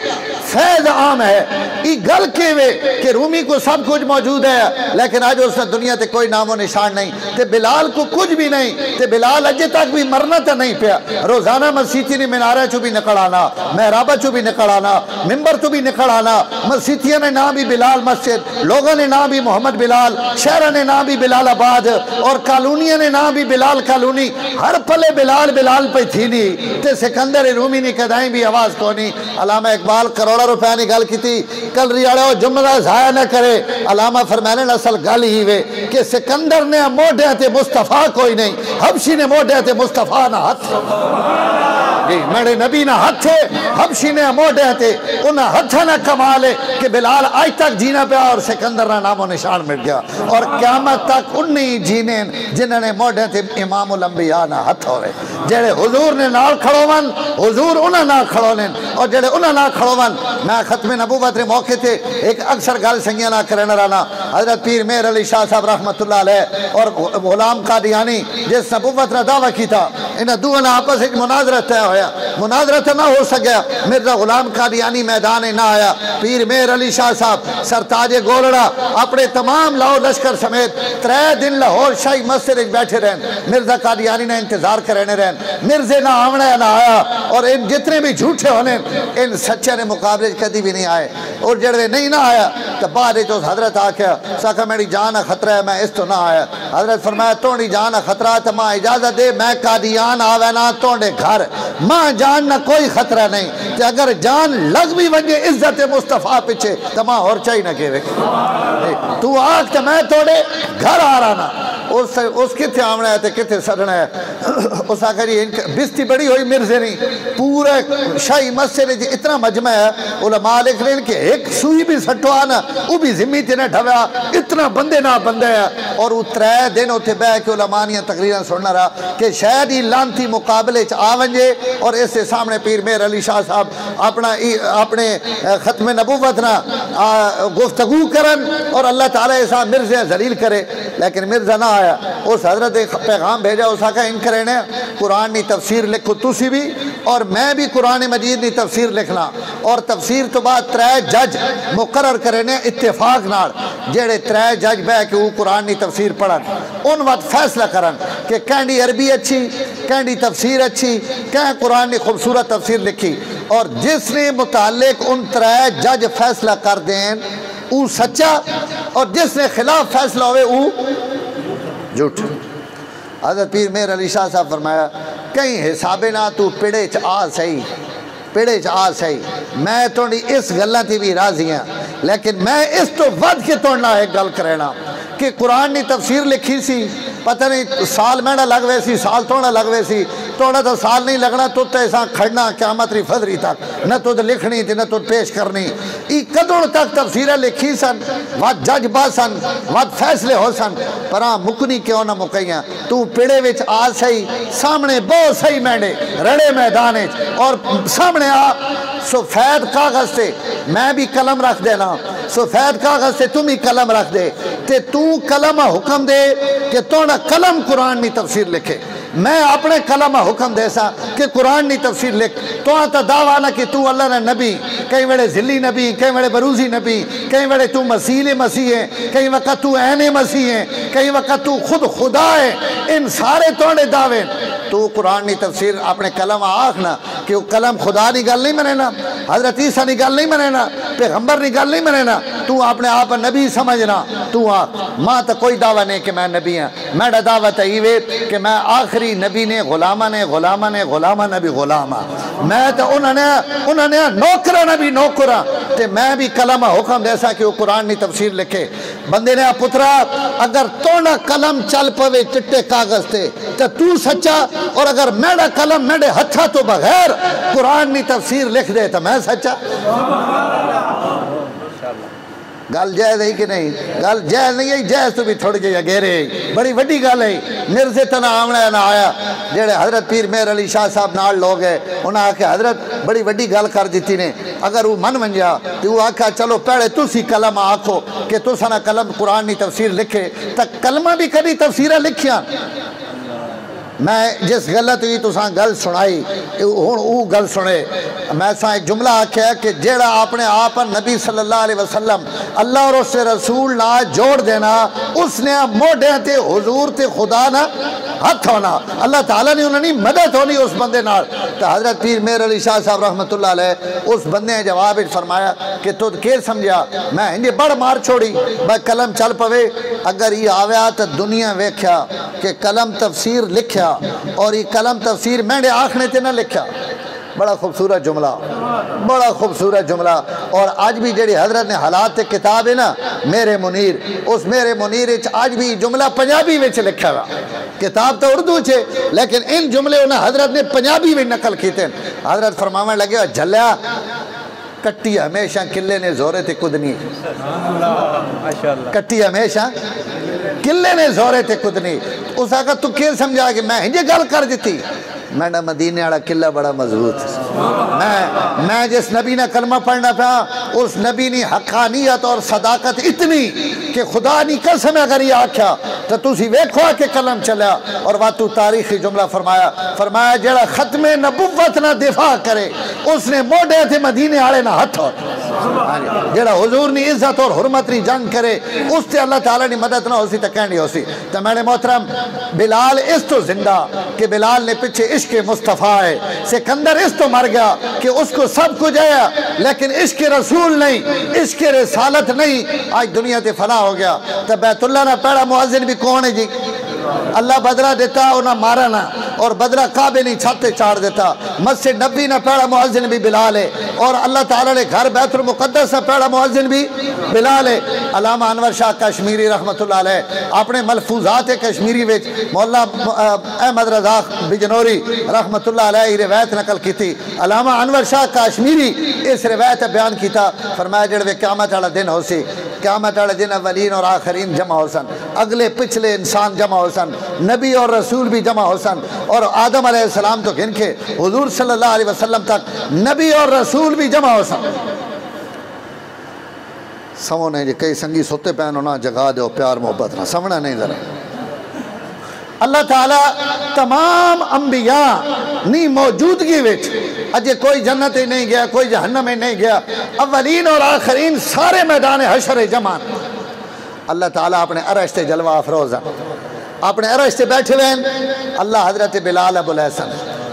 फैज़ आम है। ये गल के वे कि रूमी को सब कुछ मौजूद है लेकिन आज उसने दुनिया ते कोई नामो निशान नहीं, ते बिलाल को कुछ भी नहीं, ते बिलाल अजे तक भी मरना तो नहीं पिया। रोजाना मसीती ने मीनारे चो भी निकल आना, महराबा चो भी निकल आना, मिंबर चो भी निकल आना। मसीतिया ने नाम भी बिलाल मस्जिद, लोगों ने नाम भी मोहम्मद बिलाल, शहर ने नाम भी बिलाल आबाद और कॉलोनिया ने नाम भी बिलाल कॉलोनी। हर पले बिलाल बिलाल पे थी नहीं ते सिकंदर रूमी ने कदाई भी आवाज को नहीं। अल्लामा इकबाल करोड़ों रुपया की गल की कल रियाड़े जुमला जाया न करे। अल्लामा फरमाने असल गल ही वे कि सिकंदर ने मोढ़े ते मुस्तफा कोई नहीं, हबशी ने मोढ़े ते मुस्तफा ना हथ जी मेरे नबी ना हथ हबशी ने मोढ़े ते उन्हें हथ ना कमाल है कि बिलाल आज तक जीना पाया और सिकंदर ना नामो निशान मिट गया और क़यामत तक उन्हीं जीने जिन्होंने मोढ़े ते इमामुल अंबिया ना हथ होवे। जेड़े हुजूर ने नाल खड़ोवन हुजूर उन्हें ना खड़ोने और जेड़े उन्हें ना खड़ोवन। मैं खत्मे नबूवत के मौके ते एक अक्सर गल संगिया ना करने वाला हजरत पीर मेहर अली शाह साहब रहमतुल्लाह अलैह और गुलाम कादियानी जिस नबूवत का दावा किया इन्हें दुआ ने आपस में मुनाजरत तय होया, मुनाजरत ना हो सका। मिर्जा गुलाम कादियानी मैदान ना आया। पीर मेहर अली शाह साहब सरताजे गोलड़ा अपने तमाम लाओ लश्कर समेत 3 दिन लाहौर शाही मस्जिद बैठे रहन। मिर्जा कादियानी ने इंतजार करने रहन, मिर्जे ना आवना ना आया और इन जितने भी झूठे होने इन सच्चे ने मुकाबले कभी भी नहीं आए और जड़े नहीं ना आया तो बाद तो हजरत आख्या साखा मेरी जान खतरा है मैं इस तो ना आया। हजरत फरमाया तोड़ी जान खतरा तो मां इजाजत दे मैं कादियान आवे ना तोड़े घर मां जान ना कोई खतरा नहीं। तो अगर जान लग भी वजे इज्जत मुस्तफा पिछे तो मां और चाहिए ना के तू आख तो मैं तोड़े घर आ रहा ना उस किथे आवना है किथे सड़ना है। उस आखिर जी बिस्ती बड़ी हुई मिर्जे नहीं पूरे शाही मस्जिद इतना मजमा है उलमा लिख रहे हैं कि एक सुई भी सटवा ना वो भी जिम्मी तेने ढवा इतना बंदे ना बंदे है। और वो 3 दिन उत्थे बह के उलमा दी तकरीरां सुनना रहा कि शायद ही लानती मुकाबले च आ वंजे और इसके सामने पीर मेहर अली शाह साहब अपने खत्मे नबूवत ना गुफ्तगू करन और अल्लाह ताला ऐसा मिर्जे जलील करे। लेकिन मिर्जा ना आया। उस हजरत पैगाम भेजा उस आखा इन करे कुरान की तफसीर लिखो तुसी भी और मैं भी कुरान मजीद की तफसीर लिखना और तफसीर तो बाद 3 जज मुकर्रर करे ने इत्तेफाक नाल जेड़े 3 जज बह के वो कुरान की तफसीर पढ़न उन वक्त फैसला करन कि कहनी अरबी अच्छी कहनी तफसीर अच्छी कह कुरान ने खूबसूरत तफसीर लिखी और जिसने मुतालिक उन 3 जज फैसला कर दें वो सच्चा और जिसने खिलाफ फैसला होवे वो झूठ। हज़रत पीर मेहर अली शाह साहब फरमाया कहीं हिसाबे ना तू पिड़े च आ सही पिड़े च आ सही मैं थोड़ी इस गल्लां ते भी राजी हाँ लेकिन मैं इस तो वध के तोड़ना एक गल करना कि कुरान की तफसीर लिखी सी पता नहीं साल महना लग वे सी साल थोड़ा लग वे सी थोड़ा तो साल नहीं लगना तो ऐसा खड़ना क्यामत री फजरी तक न तो लिखनी थी न तो पेश करनी कदों तक तफसीर लिखी सन वद जज बा सन वद फैसले हो सन पर मुकनी क्यों ना मुकईया तू पिड़े विच आ सही सामने बहुत सही मैंडे रड़े मैदान और सामने आ सफेद कागज से मैं भी कलम रख देना सफेद कागज से तुम ही कलम रख दे ते तू कलम हुक्म दे कि तोड़ा कलम कुरान की तफसीर लिखे मैं अपने कलम हुक्म देसा कि कुरान की तफसीर लिख तो दावा ना कि तू अल्लाह ने नबी कई वेले जिली नबी कई वेले बरूजी नबी कई वेले तू मसीह मसीह है कई वक्त तू ऐने मसीह है कई वक्त तू खुद खुदा है इन सारे तोड़े दावे तू कुरान की तफसीर अपने कलम आखना कि कलम खुदा की गल नहीं मनेना हजरत ईसा की गल नहीं मनेना पैगंबर की गल नहीं मनेना तू अपने आप नबी समझना तू आ माँ तो कोई दावा नहीं कि मैं नबी हाँ मेरा दावा तो ये कि मैं आखिरी नबी ने गुलामा नबी गुलामा मैं तो उन्होंने नौकरा नबी नौकरा ते मैं भी कलम हुक्म जैसा कि वो कुरान की तफसीर लिखे बंदे ने पुत्रा अगर तोड़ा कलम चल पवे चिट्टे कागज से तो तू सच्चा और अगर मेरा कलम मेरे हथा तो बगैर कुरान की तफसीर लिख दे तो मैं सच्चा। गल जायज़ है कि नहीं गल जायज़ नहीं है जायज़ तो भी थोड़ी जी अगेरे बड़ी वड्डी गल है मेरे से तना आमना ना आया जेड़े हज़रत पीर मेहर अली शाह साहब नाल लोग है उन्हें आख्या हज़रत बड़ी वड्डी गल कर दी ने अगर वो मन मंझा तो वो आख्या चलो पहले तुसी कलम आखो कि तुसा ना कलम कुरान की तफसीर लिखे तो कलमा भी कभी तफसीर लिखिया मैं जिस गलत भी तुसा गल सुनाई हुण वो गल सुने मैं सा एक जुमला आख्या कि जेड़ा अपने आप नबी सल्लल्लाहु अलैहि वसल्लम अल्लाह और उसके रसूल ना जोड़ देना उसने मोढे ते हुजूर ते खुदा ना हथ होना अल्लाह ताला ने उन्होंने मदद होनी उस बंदे नाल। तो हज़रत पीर मेहर अली शाह साहब रहमतुल्लाह अलैह उस बंदे ने जवाब फरमाया कि तुद के समझा मैं इंजे बड़ मार छोड़ी भाई कलम चल पवे अगर ये आव्या तो दुनिया वेख्या कि कलम तफसीर लिखा और ये कलम तफसीर मैंने आखने ते ना लिखा बड़ा खूबसूरत जुमला बड़ा खूबसूरत जुमला। और आज भी जी हजरत ने हालात किताब है ना मेरे मुनीर उस मेरे मुनीर आज भी जुमला पंजाबी में लिखा हुआ किताब तो उर्दू च लेकिन इन जुमले उन्हें हजरत ने पंजाबी में नकल किए। हजरत फरमावन लगे झलिया कट्टी हमेशा किले ने जोरे ते कुदनी कट्टी हमेशा किले ने जोरे ते कुदनी उस आका तू के समझा कि मैं इंजे गल कर दी मैंने मदीने वाला किला बड़ा मजबूत मैं जिस नबी ने कलमा पढ़ना था उस नबी ने हकानियत और सदाकत इतनी कि खुदा नी कसम अगर ये आख्या तो तुसी वेखो के कलम चलिया और वातू तारीखी जुमला फरमाया जेड़ा खत्मे नबुव्वत ना दिफा करे उसने मोढे थे मदीने वाले ना हथ जेड़ा हुजूर ने इज्जत और हुरमत नी जंग करे उससे अल्लाह ताला नी मदद ना होसी तो कहनी होसी। तो मैंने मोहतरम बिलाल इस तो जिंदा कि बिलाल ने पीछे इश्क मुस्तफ़ा है सिकंदर इस तो मर गया कि उसको सब कुछ आया लेकिन इश्क रसूल नहीं इश्क रिसालत नहीं आज दुनिया से फना हो गया। तो बैतुल्ला ना पहला मुअज्जिन भी कौन है जी अल्लाह बदला देता उन्हें मारा ना और बदला काबे नहीं छाते चाड़ देता मस्जिद नबी ना पहला मुअज्जिन भी बिलाल है और अल्लाह ताला ने घर बैतुल मुक़द्दस ना पहला मुअज्जिन भी बिलाल है। अल्लामा अनवर शाह कश्मीरी रहमतुल्लाह अलैह अपने मलफूजात कश्मीरी विच मौला अहमद रज़ा बिजनौरी रहमतुल्लाह अलैह रिवायत नकल की थी। अल्लामा अनवर शाह कश्मीरी इस रिवायत बयान किया फरमाया जेड़े क़यामत वाला दिन हो सी क़यामत वाले दिन अवलीन और आखरीन जमा हो सन अगले पिछले इंसान जमा हो सन नबी और रसूल भी जमा हो सन और आदम अलैहिस्सलाम तो गिन के हुजूर सल्लल्लाहु अलैहि वसल्लम तक नबी और रसूल भी जमा हो सन। समो नहीं जी कई संगी सोते पैन होना जगा दो प्यार मोहब्बत ना समझना नहीं जरा अल्लाह ताला तमाम अंबिया नी मौजूदगी विच अजे कोई जन्नत ही नहीं गया, कोई जहन्नम में नहीं गया, अव्वलीन और आखरीन सारे मैदान हशर जमान। अल्लाह ताला अपने अरश से जलवा अफरोज़ अपने अरश से बैठे हुए हैं। अल्लाह हजरत बिलाल अबुल हसन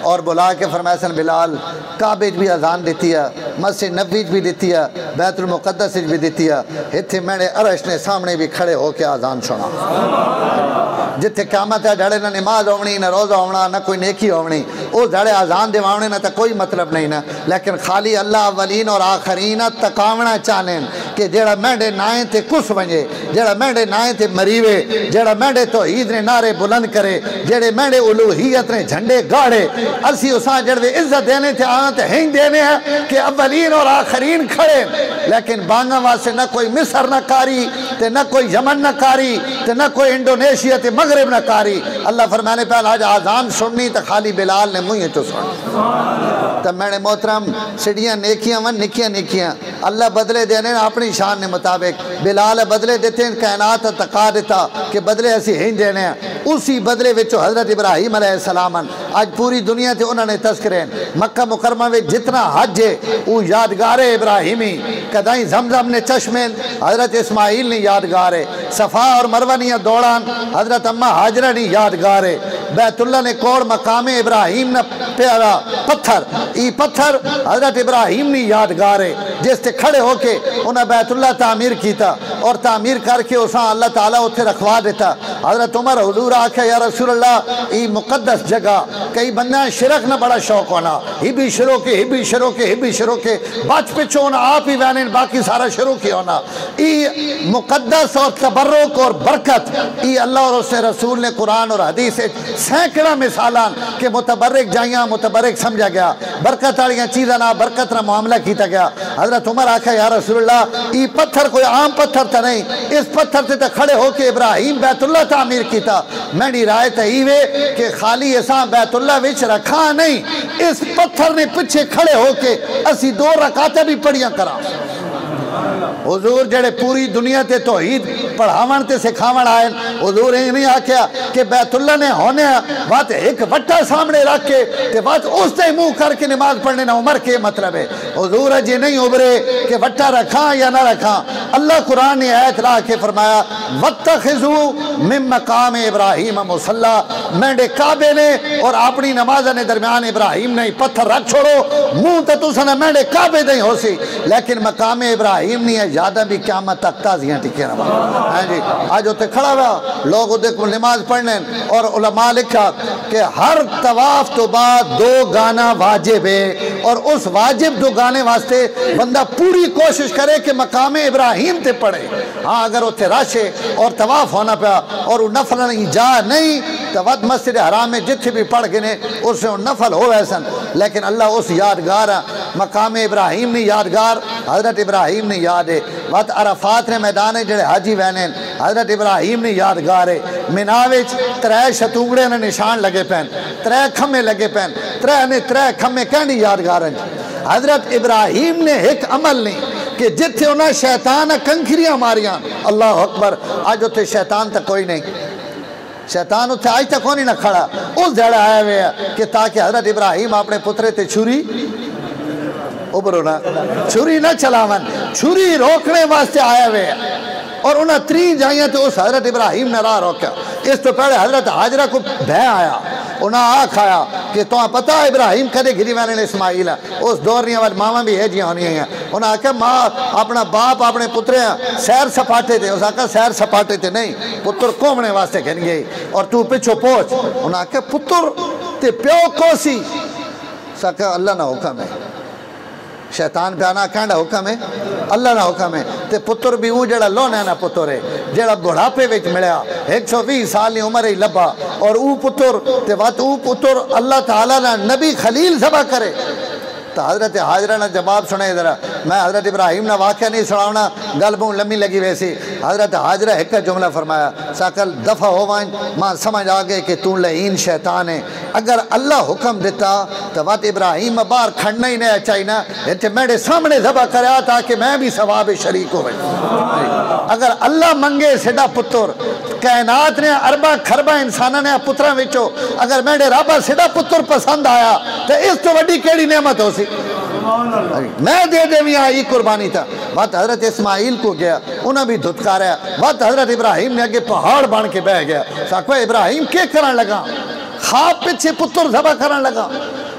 और बुला के फरमाया बिलाल काबे भी अजान दी है, मस्जिद नबी भी दी है, बैतुल मुक़द्दस भी दी है, इत्थे मैंने अरश ने सामने भी खड़े होकर अजान सुना। जिथे क़यामत है जड़े ना नमाज आवनी, ना रोज़ा आवना, ना कोई नेकी आवनी, उस जड़े अजान दिवाने ना तो कोई मतलब नहीं ना। लेकिन खाली अल्लाह अव्वलीन और आखरीन तकावना चाहने कि जेड़ा मेंढे नाए ते कुस वजे, जेड़ा मेंढे नाए ते मरीवे, जेड़ा मेंढे तौहीद ने नारे बुलंद करे, जेड़े मेंढे उलूहियत ने झंडे गाड़े, असी उसा जड़े इज्जत देने थे आना तो ही देने हैं कि अव्वलीन और आखरीन खड़े। लेकिन बांगा वास्ते ना कोई मिस्र न कारी, ते ना कोई यमन न कारी, ते ना कोई इंडोनेशिया ते मगरब न कारी। अल्लाह फरमाने पे आज आजान सुननी तो खाली बिलाल ने मुँह तो सुन। तो मैंने मोहतरम सिड़ियाँ नेकियाँ वन निकियाँ निकियाँ अल्लाह बदले देने अपनी शान के मुताबिक। बिलाल बदले देते हैं, कायनात तका देता कि बदले असी ही देने हैं। उसी बदले विचो हज़रत इब्राहीम अलैहिस्सलाम आज पूरी दुनिया से उन्होंने तस्करे मक्का मुकरमा में जितना हज है वो यादगार है इब्राहिमी। कदाई जमजम ने चश्मे हज़रत इस्माइल ने यादगार है, सफ़ा और मरवा ने दौड़ान हज़रत अम्मा हाजरा ने यादगार है, बैतुल्ला ने कोड़ मकाम इब्राहिम न प्यारा पत्थर ई पत्थर हज़रत इब्राहिम ने यादगार है जिससे खड़े होके उन्हें बैतुल्ला तामीर किया और तामीर करके उसा अल्लाह ताला उत्थे रखवा देता। हज़रत उमर हुजूर आखे या रसूल अल्लाह ई मुकद्दस जगह कई बंदा शिरक न बड़ा शौक होना, हिबी शुरू के हिबी शुरू के हिबी शुरू के बच पिछो ना आप ही वैन बाकी सारा शुरू की होना। ई मुकद्दस और तबर्रुक और बरकत ई अल्लाह और उसने रसूल ने कुरान और हदीस सैकड़ा मिसालान के मुतबर्रिक जाइया मुतबर्रिक समझा गया, बरकत वाली चीज़ा ना बरकत ना मामला किया गया। हज़रत उमर आखा या रसूलुल्लाह ई पत्थर कोई आम पत्थर तो नहीं, इस पत्थर से तो खड़े होके इब्राहिम बैतुल्ला तामीर किया। मेरी राय तो ईवे कि खाली ऐसा बैतुल्ला विच रखा नहीं, इस पत्थर ने पीछे खड़े होके असी 2 रकातें भी पढ़िया करा। हुजूर जड़े पूरी दुनिया ते तौहीद पढ़ावन ते सिखावन आए, हुजूर ये नहीं आख्या कि बैतुल्ला ने होने बात एक वट्टा सामने रख के ते बात उससे मुंह करके नमाज पढ़ने ना उमर के मतलब है। हुजूर अजे नहीं उभरे कि वट्टा रखा या ना रखा। अल्लाह कुरान ने आयत ला के फरमाया वत्तखिजू मिन मकाम इब्राहिम मुसल्ला, मेंढे काबे ने और अपनी नमाज ने दरमियान इब्राहिम ने पत्थर रख छोड़ो, मुंह तो तुसने मेंढे काबे नहीं हो सी, लेकिन मकाम इब्राहिम नहीं है ज्यादा भी क़यामत तक ताज़ियां टिके रहा है जी। आज उत्ते खड़ा हुआ लोग उदे को नमाज पढ़ने और उलमा लिखा कि हर तवाफ तो बाद 2 गाना वाजिब है और उस वाजिब 2 गाने वास्ते बंदा पूरी कोशिश करे कि मकाम इब्राहिम ते पढ़े। हाँ अगर उत्ते रश है और तवाफ होना पाया और नफल जा नहीं तो वद मस्जिद हराम में जिथे भी पढ़ गए उससे नफल हो वैसन। लेकिन अल्लाह उस यादगार मकाम इब्राहिम ने यादगार हज़रत इब्राहिम ने याद है, वत अरफात ने मैदान है जड़े हाजी वहने हज़रत इब्राहिम ने यादगार है। मिना विच 3 शतूंगड़े ने निशान लगे पैन, 3 खम्मे लगे पैन, 3 खम्मे कहनी यादगार हैं। हज़रत इब्राहिम ने एक अमल नहीं कि जिथे उन्हें शैतान कंखरियां मारियां, अल्लाह अकबर, अज उत्थे शैतान तक कोई नहीं, शैतान उत्थे अज तक कोई ना खड़ा। उस जड़ा आया हुआ कि ताकि हज़रत इब्राहिम अपने पुत्रे ते छुरी उभरो ना, छुरी ना चलावन, छुरी रोकने वास्ते आया हुए और उन्हें 3 जाइया तो उस हज़रत इब्राहिम ने राह रोका। इस तो पहले हज़रत हाजरा को भय आया, उन्हें आख आया कि तो पता इब्राहिम कदे गिरी मैंने इस्माइल है, उस दौर दी मावां भी यह होनी है। उन्हें आख्या माँ अपना बाप अपने पुत्रे सैर सपाटे थे, उस आख्या सैर सपाटे थे नहीं, पुत्र घूमने वास्ते गिन गई और तू पिछो पहुँच। उन्हें आख्या पुत्र ते प्यो कोसी, साख्या अल्लाह ना हुक्म है, शैतान प्याना कहना हुक्म है, अल्लाह ना हुक्म है। ते पुत्र भी वो जड़ा लोना ना पुत्र है जड़ा बुढ़ापे विच मिलया 120 साल की उम्र ही लभा और वो पुत्र ते वत वो पुत्र अल्लाह ताला ना नबी खलील सभा करे। तो हज़रत हाजरा ने जवाब सुने जरा, मैं हज़रत इब्राहिम ने वाक़या नहीं सुनावना, गल बहुत लम्मी लगी वैसी। हज़रत हाजरा एक जुमला फरमाया, साकल दफ़ा हो वन मां समझ आ गए कि तू लईन शैतान है। अगर अल्लाह हुक्म देता तो वत इब्राहिम बाहर खड़ना ही नहीं चाहिए ना, इतने मेरे सामने ज़बह कराया ताकि मैं भी सवाब शरीक हो। अगर अल्लाह मंगे सेडा पुत्र कायनात ने अरबा खरबा इंसाना ने पुत्रा विचो अगर मेरे रब सिदा पुत्र पसंद आया तो इस तो वड्डी केड़ी नेमत हो सी मैं दे देवी आई कुर्बानी था। वत हजरत इस्माइल को गया उन्हें भी धुतकारा। वत हजरत इब्राहिम ने अगे पहाड़ बन के बह गया। साको इब्राहिम के करन लगा ख्वाब पिछे पुत्र ज़बह करन लगा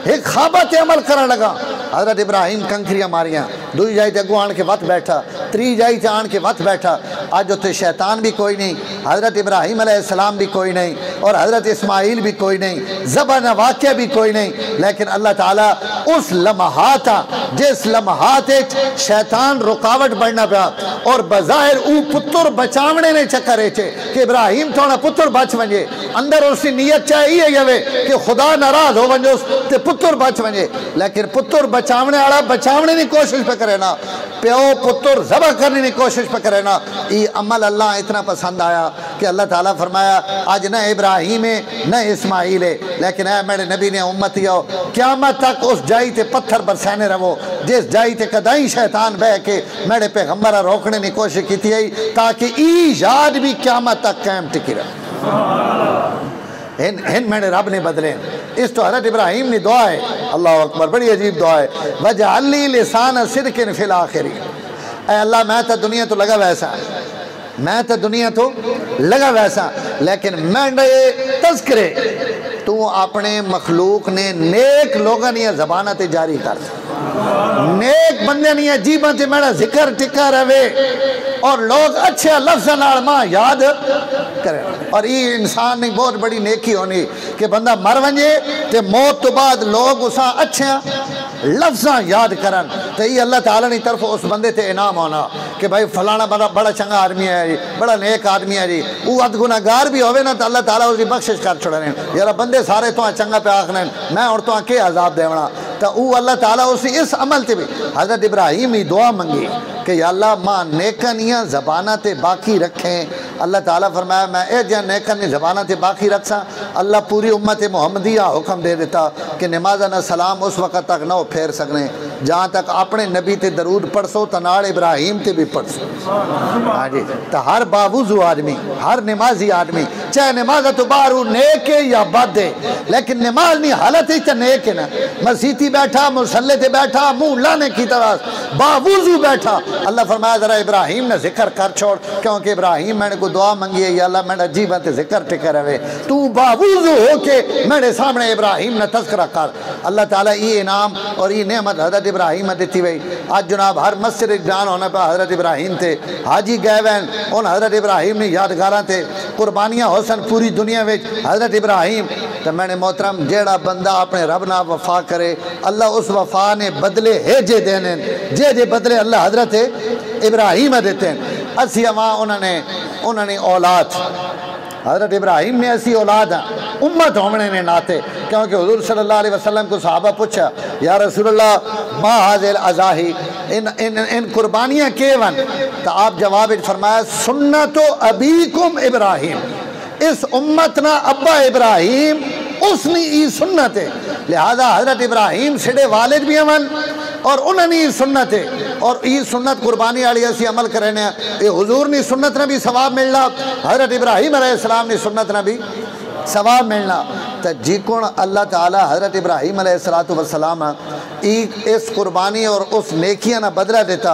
एक ख्वाबा ते अमल करन लगा। हजरत इब्राहिम कंकरियां मारियां दूई जाई ते अगू आन के वत बैठा त्री जाई ते आन के वत बैठा। अज उत्ते शैतान भी कोई नहीं हजरत इब्राहिम अलैहिस्सलाम भी कोई नहीं और हजरत इस्माइल भी कोई नहीं ज़बह न वाक़या भी कोई नहीं। लेकिन अल्लाह ताला उस लम्हात जिस लम्हात शैतान रुकावट बनना पाया और बज़ाहिर ऊ पुत्र बचावने ने चक्कर चे कि इब्राहिम थोड़ा पुत्र बच वजे अंदर उसकी नीयत चाहिए ये कि खुदा नाराज हो वजो ते पुत्र बच वजे। लेकिन पुत्र बचावने वाला बचावने की कोशिश पे करे ना प्यो पुत्र ज़बह करने की कोशिश पे करे ना। ये अमल अल्लाह इतना पसंद आया कि अल्लाह ताला फरमाया आज न इब्राहिम है न इस्माइल है लेकिन है मेरे नबी ने उम्मती हो क़यामत तक उस जाई ते पत्थर बरसाने रहो जिस जाई ते कदाई शैतान बह के मेरे पैगंबर रोकने की कोशिश की थी ताकि ई याद भी क़यामत तक कायम टिकी रहे। इन मैंने रब ने बदले इस तो हजरत इब्राहिम ने दुआ है अल्लाह अकबर बड़ी अजीब दुआ है वजअल्नी लिसान सिदकिन फिल आखिरीन। ऐ अल्लाह मैं तो दुनिया तो लगा वैसा मैं तो दुनिया तो लगा वैसा लेकिन मैंने तज़किरे तू अपने मखलूक ने नेक लोगों ने ज़बाना ते जारी कर नेक बंदे ने जीवन से मेरा जिक्र टिका रहे और लोग अच्छे लफ्ज़ नाल मां याद करें। और ये इंसान ने बहुत बड़ी नेकी होनी कि बंदा मर वजे तो मौत तो बाद लोग उस अच्छे लफ्ज़ा याद करन तो ये अल्लाह ताला की तरफ उस बंदे ते इनाम होना कि भाई फलाना बड़ा चंगा आदमी है जी बड़ा नेक आदमी है जी वो अद गुनाहगार भी होवे ना तो अल्लाह ताला उसकी बख्शिश कर छोड़ने यार बंदे सारे तो चंगा पे आखने मैं और तो के अजाब देवना तो वो अल्लाह ताला उस इस अमल ते भी हजरत इब्राहिम ही दुआ मंगी कि या अल्लाह मां नेकनियाँ ज़बाना ते बाकी रखें। अल्लाह ताला फरमाया मैं ए जहाँ नेकन ज़बाना ते बाकी रखसा अल्लाह पूरी उम्मत मुहम्मदिया हुक्म दे देता कि नमाज़ न सलाम उस वक़्त तक ना फेर सकने जहाँ तक अपने नबी ते दरूद पढ़सो तो नाल इब्राहिम ते भी पढ़सो। हाँ जी तो हर बावुज़ू आदमी हर नमाजी आदमी चाहे नमाज तो बाहर नेक है या बद है लेकिन नमाज नहीं हालत ही तो नेक है ना मसीती बैठा मुसल्ले ते बैठा मुँह लाने की तरह बावुज़ू बैठा अल्लाह फरमाया जरा इब्राहिम ने जिक्र कर छोड़ क्योंकि इब्राहिम मैंने को दुआ मंगी है या अल्लाह मेरा जीवन ते जिक्र टिका रहे तू बावुज़ू हो के मेरे सामने इब्राहिम ने तज़किरा कर। अल्लाह ताला ये इनाम और ये नेमत हज़रत इब्राहिम दी थी वही आज जनाब हर मस्जिद जान होने पर हज़रत इब्राहिम थे हाजी गए वैन उन हज़रत इब्राहिम ने यादगार थे कुर्बानियाँ होसन पूरी दुनिया में हज़रत इब्राहिम तो मैंने मोहतरम जेड़ा बंदा अपने रब ना वफा करे अल्लाह उस वफा ने बदले हेजे देने जे बदले अल्लाह हज़रत इब्राहिम देते हैं। असी वहाँ उन्होंने औलाद हज़रत इब्राहिम ने ऐसी औलाद उम्मत होने ने नाते क्योंकि हुज़ूर सल्लल्लाहु अलैहि वसल्लम को सहाबा पूछा या रसूलल्लाह मा हाज़िल अज़ाही इन कुर्बानियाँ के वन तो आप जवाब फरमाया सुन्नतो अबीकुम इब्राहिम इस उम्मत ना अब्बा इब्राहिम उसने ई सुन्नत है लिहाजा हज़रत इब्राहिम सिडे वालिद भी अमन और उन्होंने ई सुन्नत है और ये सुन्नत कुर्बानी वाली असी अमल करें ये हुजूर ने सुन्नत ने भी सवाब मिलना हज़रत इब्राहिम अलैहिस्सलाम ने सुन्नत ने भी सवाब मिलना तो जिकुण अल्लाह ताला हज़रत इब्राहिम अलैहिस्सलातु वस्सलाम इस कुर्बानी और उस नेकियां ना बदला देता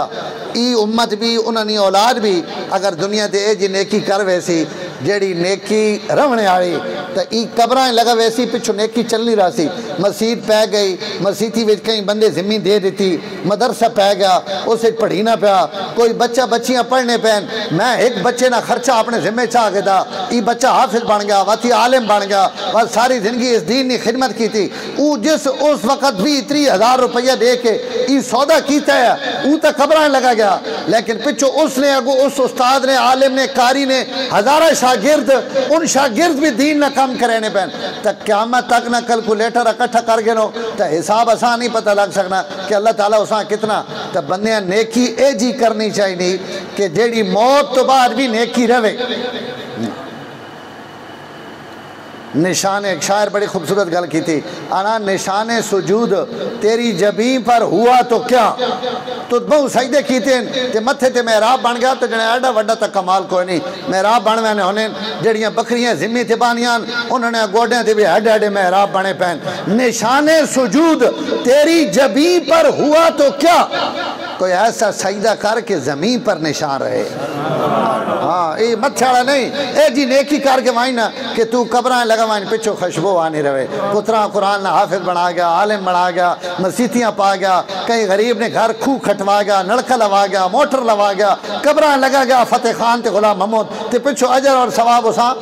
ई उम्मत भी उन्होंने औलाद भी अगर दुनिया ते जी नेकी कर वैसी जेड़ी नेकी रवने वाली तो ई कब्र लगा वैसी पिछू नेकी चल नहीं रहा सी मस्जिद पै गई मसीती में कई बंदे जिम्मी दे दी मदरसा पै गया उसे पढ़ी ना पाया कोई बच्चा बच्चियाँ पढ़ने पैन मैं एक बच्चे ना खर्चा अपने जिम्मे चाह के दा ई बच्चा हाफिज बन गया वाती आलिम बन गया बस सारी जिंदगी इस दीन की खिदमत की थी जिस उस वक़्त 20-30 रुपया दे के ई सौदा किया है वो तो कब्र लगा गया लेकिन पिछू उसने अगो उस उस्ताद ने आलिम ने कारी ने हज़ारा शागिर्द उन शागिर्द भी दीन ना काम करेने पैन तो क़यामत तक ना कैलकुलेटर इकट्ठा कर गिनो तो हिसाब असा नहीं पता लग सकना कि अल्लाह ताला उसा कितना तो बंदे नेकी ए जी करनी चाहिए कि जेड़ी मौत तो बाद भी नेकी रवे। निशान एक शायर बड़ी खूबसूरत गल की थी आना निशान सुजूद तेरी जबी पर हुआ तो क्या तो बहु सजदे कीते ते मत्थे ते मेहराब बन गया तो जने एडा वड्डा तक कमाल कोई नहीं। मेहराब बन मैंने होने जड़ियाँ बकरियाँ जिम्मी ते बानियान उन्होंने गोडियां ते भी एडे एडे मेहराब बने पैन। निशाने सुजूद तेरी जबी पर हुआ तो क्या, कोई ऐसा सजदा कर के जमीन पर निशान रहे। हाँ ये मत्थे वाला नहीं, ए जी नेकी करके वाई ना कि तू कब्रां लगा वाइन पिछो खुशबू आनी रहे। पुत्रा कुरान ना हाफिज बना गया, आलिम बना गया, मसीतियाँ पा गया, कहीं गरीब ने घर खूह खटवा गया, नलका लवा गया, मोटर लवा गया, कब्रां लगा गया, फतेह खान ते गुलाम महमूद ते पिछो अजर और सवाब उसा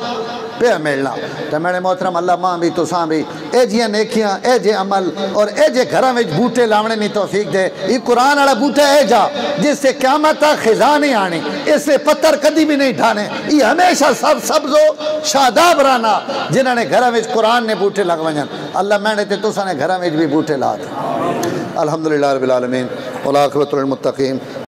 पे मिलना। तो मैंने मोहतरम अल्लाह मां भी तुसा भी ए जियां नेकियां ए जे अमल और ए जे घर में बूटे लावने नहीं तौफीक दे। ये कुरान वाला बूटा है जा जिससे क़यामत तक खिज़ा नहीं आनी, इससे पत्थर कभी भी नहीं ढाने, ये हमेशा सब सब्जो शादाब रहना जिन्होंने घर में कुरान ने बूटे लगवाए। अल्लाह मैंने ते तुसा ने घर में भी बूटे ला दे। अल्हम्दुलिल्लाह रब्बिल आलमीन वल आक़िबतुल मुत्तक़ीन।